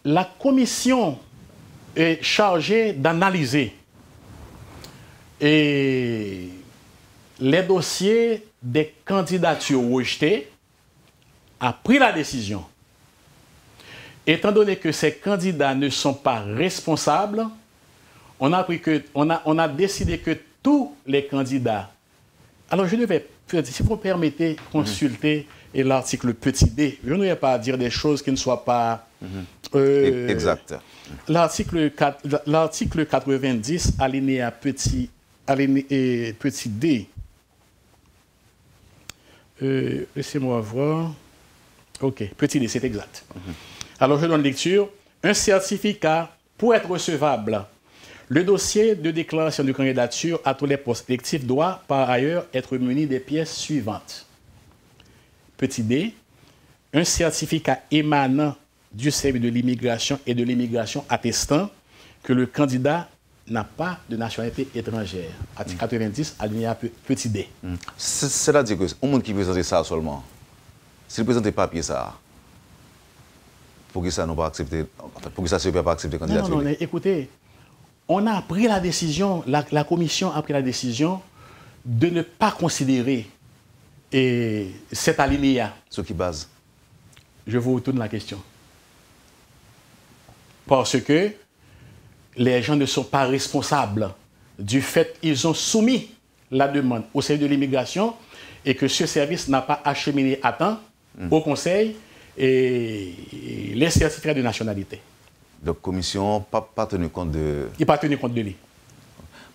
La commission est chargée d'analyser les dossiers des candidatures rejetées, a pris la décision. Étant donné que ces candidats ne sont pas responsables, on a décidé que tous les candidats... Alors, je devais, si vous me permettez, consulter l'article petit d. Je ne vais pas dire des choses qui ne soient pas... exact. L'article 90, alinéa petit d. Laissez-moi voir. OK, petit d, c'est exact. Alors, je donne lecture. Un certificat, pour être recevable, le dossier de déclaration de candidature à tous les postes électifs doit, par ailleurs, être muni des pièces suivantes. Petit d, un certificat émanant du service de l'immigration et de l'immigration attestant que le candidat n'a pas de nationalité étrangère. Article 90, alinéa petit d. C'est-à-dire que au monde qui présente ça seulement, s'il présente papier ça, pour que ça n'ont pas accepté, pour que ça ne pas accepter la candidature. Non, écoutez, on a pris la décision, la commission a pris la décision de ne pas considérer cet alinéa. Ce qui base. Je vous retourne la question. Parce que les gens ne sont pas responsables du fait qu'ils ont soumis la demande au service de l'immigration et que ce service n'a pas acheminé à temps au Conseil et les certificats de nationalité. Donc, commission n'a pas tenu compte de... Il n'a pas tenu compte de lui.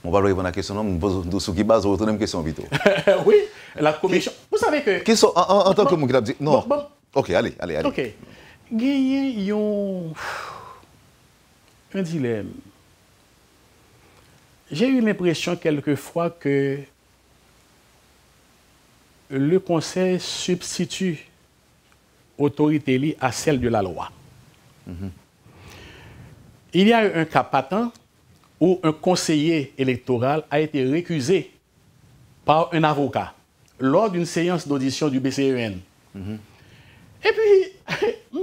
On va répondre à la question, non, ce qui base, on retourne à la question, Vito. Oui, la commission... Vous savez que... Qui sont, en tant que monde qui a dit, non. Bon. Ok, allez. Ok. Gagner un dilemme. J'ai eu l'impression quelquefois que le Conseil substitue autorité à celle de la loi. Il y a eu un cas patent où un conseiller électoral a été récusé par un avocat lors d'une séance d'audition du BCEN. Et puis,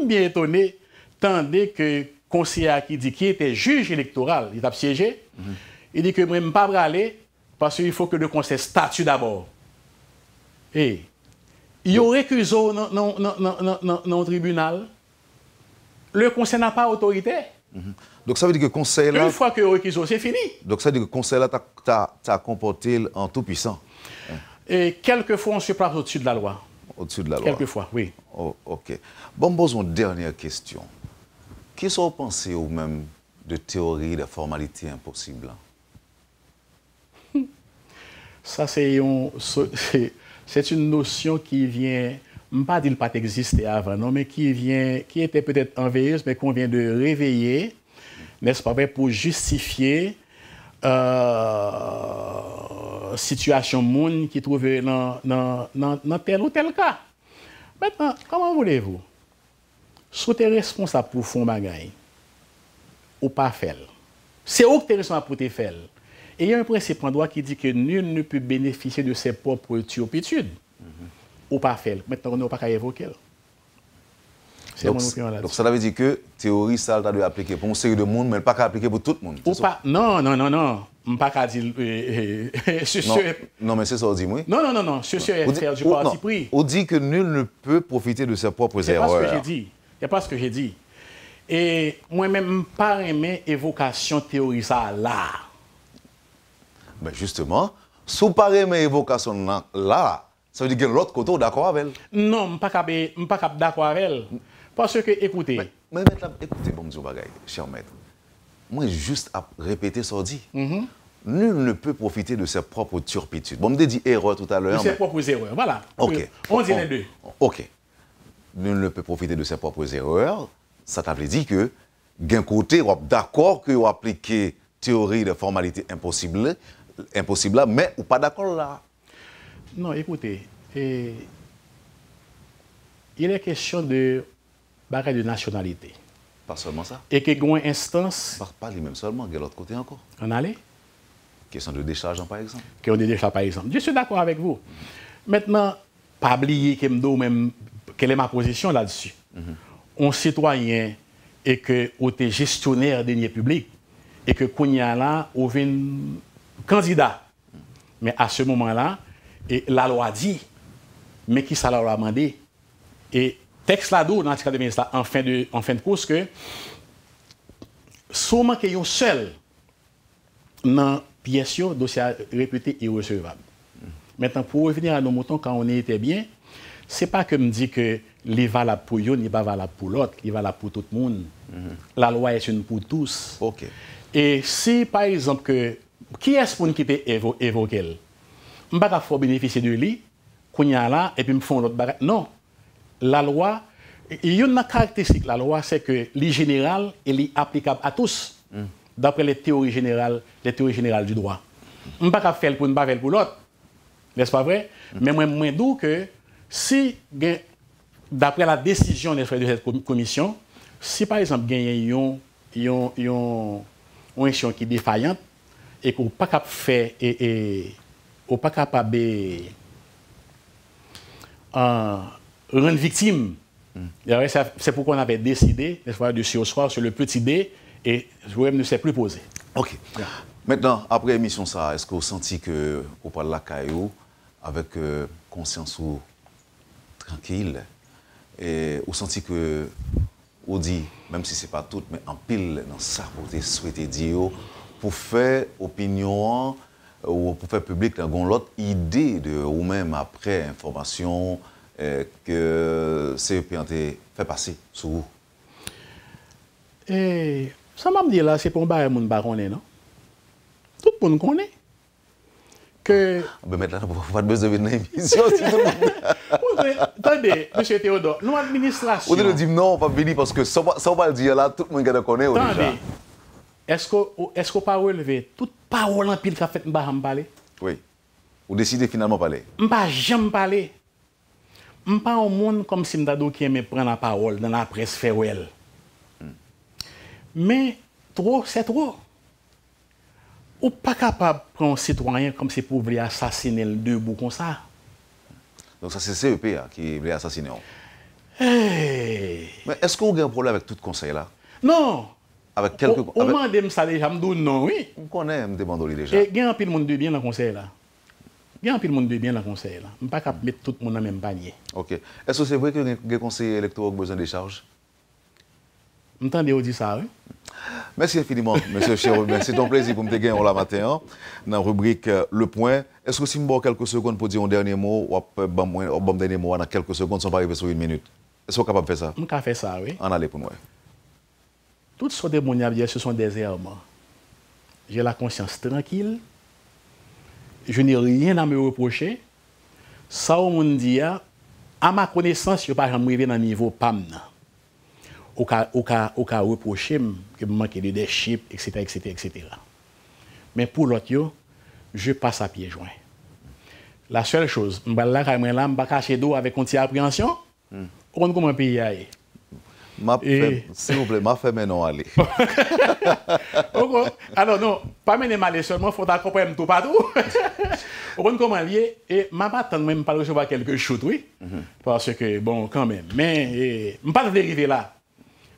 bien étonné, tandis que conseiller qui était juge électoral, il a siégé, il dit que moi, je ne peux pas aller parce qu'il faut que le conseil statue d'abord. Et il y a récusé dans le tribunal. Le conseil n'a pas autorité. Donc ça veut dire que le conseil là... Une fois que le récusé, c'est fini. Donc ça veut dire que le conseil là t'a comporté en tout puissant. Et quelquefois, on se place au-dessus de la loi. Au-dessus de la loi. Quelquefois, oui. Oh, ok. Bon, posons une dernière question. Qu'est-ce que vous pensez ou même de théorie de formalité impossible? Ça, c'est une notion qui vient, je ne pas dire pas exister avant, non, mais qui était peut-être enveilleuse, mais qu'on vient de réveiller, n'est-ce pas, pour justifier situation monde qui trouvait dans tel ou tel cas. Maintenant, comment voulez-vous? Si vous êtes responsable pour faire un bagage, ou pas faire, c'est vous qui êtes responsable pour te faire. Et il y a un principe en droit qui dit que nul ne peut bénéficier de ses propres turpitudes. Ou pas faire. Maintenant, on n'a pas qu'à évoquer. C'est mon opinion là-dessus. Donc ça veut dire que théorie, ça doit appliquer pour une série de monde, mais pas qu'à appliquer pour tout le monde. Ou pas, non. Je ne pas qu'à dire... non, mais c'est ça, on dit, oui. Non. Sur faire du parti pris. On dit que nul ne peut profiter de ses propres erreurs. C'est pas ce que j'ai dit. Et moi-même, pas aimer évocation théorie ça là. Ben justement, si vous parlez de évocation là, ça veut dire que l'autre côté est d'accord avec elle. Non, je ne suis pas d'accord avec elle. Parce que, écoutez... Mais écoutez, bon, je bagaille, cher maître. Moi, juste à répéter ça dit. Nul ne peut profiter de ses propres turpitudes. Bon, je dit erreur tout à l'heure. De ses propres erreurs, voilà. Ok. On dit les deux. Ok. Nul ne peut profiter de ses propres erreurs. Ça t'a dit que, d'un côté, on est d'accord que vous appliquez théorie de formalité impossible, mais ou pas d'accord là. Non, écoutez, il est question de barrage de nationalité. Pas seulement ça. Et que une instance... Pas les mêmes seulement, il y a l'autre côté encore. On allait? Question de décharge, par exemple. Question de décharge, par exemple. Je suis d'accord avec vous. Maintenant, pas oublier quelle est ma position là-dessus. On citoyen et que on est gestionnaire des deniers publics et que qu'on y a là, on vient candidat. Mais à ce moment-là, et la loi dit, mais qui ça la loi a demandé? Et texte là-dedans, dans l'article 20, en fin de course, que sûrement qu'il y a un seul dans pièce, dossier réputé irrecevable. Maintenant, pour revenir à nos moutons, quand on était bien, ce n'est pas que me dit que les valable pour eux, n'est pas valable pour l'autre, il est valable pour tout le monde. La loi est une pour tous. Ok. Et si, par exemple, qui est-ce pour qui peut évoquer? Je ne peux pas bénéficier de lui, qu'on y a là, et puis me font l'autre bagage. Non. La loi, il y a une caractéristique, la loi, c'est que l'est générale et l'est applicable à tous, d'après les théories générales du droit. Je ne peux pas faire pour ne pas faire pour l'autre. N'est-ce pas vrai? Mais moi, je dis que si, d'après la décision de cette commission, si par exemple, il y a une action qui est défaillante et qu'on n'est pas capable de faire ou pas capable de rendre victime. C'est pourquoi on avait décidé de sursoir sur le petit D et le problème ne s'est plus posé. Ok. Yeah. Maintenant, après l'émission, est-ce que vous sentez que vous parlez de la caillou avec conscience ou tranquille et vous sentez que vous dit, même si ce n'est pas tout, mais en pile dans ça, vous souhaitez dire pour faire opinion ou pour faire public l'autre idée de vous-même après information que CEP a fait passer sur vous. Et ça m'a dit là, c'est pour un baron, non? Tout le monde connaît que... Maintenant, on va besoin d'une émission. Attendez, M. Théodore, nous, administration... Vous dire non, pas venir parce que ça, on va le dire là, tout le monde connaît déjà. Attendez, est-ce qu'on peut relever toute parole en pile qu'a fait me parler? Oui. Vous décidez finalement de parler? Je ne vais jamais parler. Je ne suis pas un monde comme si je qui aime prendre la parole dans la presse féroël. Mais trop, c'est trop. Ou pas capable de prendre un citoyen comme si pour voulait assassiner le debout comme ça. Donc ça c'est CEP qui voulait assassiner. Hey. Mais est-ce que vous avez un problème avec tout conseil là? Non. Avec quelques... On m'a dit ça déjà, je me dis non, oui. On connaît, je me demande déjà. Et il y a un peu de monde de bien dans le conseil là. Il y a un peu de monde de bien dans le conseil là. Je ne peux pas capable de mettre tout le monde dans le même panier. Ok. Est-ce que c'est vrai que les conseillers électoraux ont besoin de charges? Vous entendez dire ça, oui? Merci infiniment, M. Chérubin. C'est un plaisir pour me gagner la matin dans la rubrique Le Point. Est-ce que si je me quelques secondes pour dire un dernier mot, ou un dernier mot dans quelques secondes, sans pas arriver sur une minute? Est-ce que vous êtes capable de faire ça? Je peux faire ça, oui. En aller pour nous. Toutes sortes de monde, ce sont des errements. J'ai la conscience tranquille. Je n'ai rien à me reprocher. Ça, on me dit, à ma connaissance, je ne vais pas arriver dans le niveau PAM. Au cas reprocher que je manque de leadership, etc., etc., etc. Mais pour l'autre, je passe à pieds joints. La seule chose, je ne vais pas cacher d'eau avec une petite appréhension. On ne comment payer aille. S'il vous plaît, ma fait maintenant aller. Alors non, pas mener mal seulement, il faut accompagner tout partout. On comment lier et ma pas attendre même pas recevoir quelque chose, oui. Parce que bon, quand même. Mais je ne pas arriver là.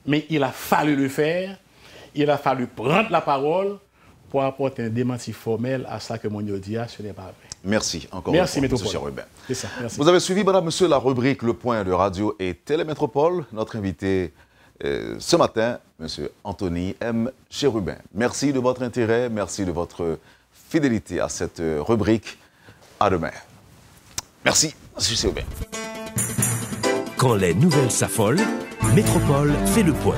Mais il a fallu le faire, il a fallu prendre la parole pour apporter un démenti formel à ça que mon dit, ce n'est pas vrai. Merci encore une fois, M. Chérubin. C'est ça, merci. Vous avez suivi, madame, monsieur, la rubrique Le Point de Radio et Télémétropole. Notre invité ce matin, M. Anthony M. Chérubin. Merci de votre intérêt, merci de votre fidélité à cette rubrique. À demain. Merci, M. Chérubin. Quand les nouvelles s'affolent, Métropole fait le point.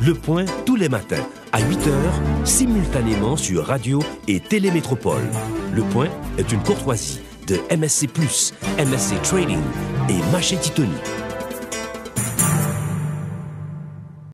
Le point tous les matins à 8h, simultanément sur Radio et Télémétropole. Le point est une courtoisie de MSC+, MSC Trading et Maché Titoni.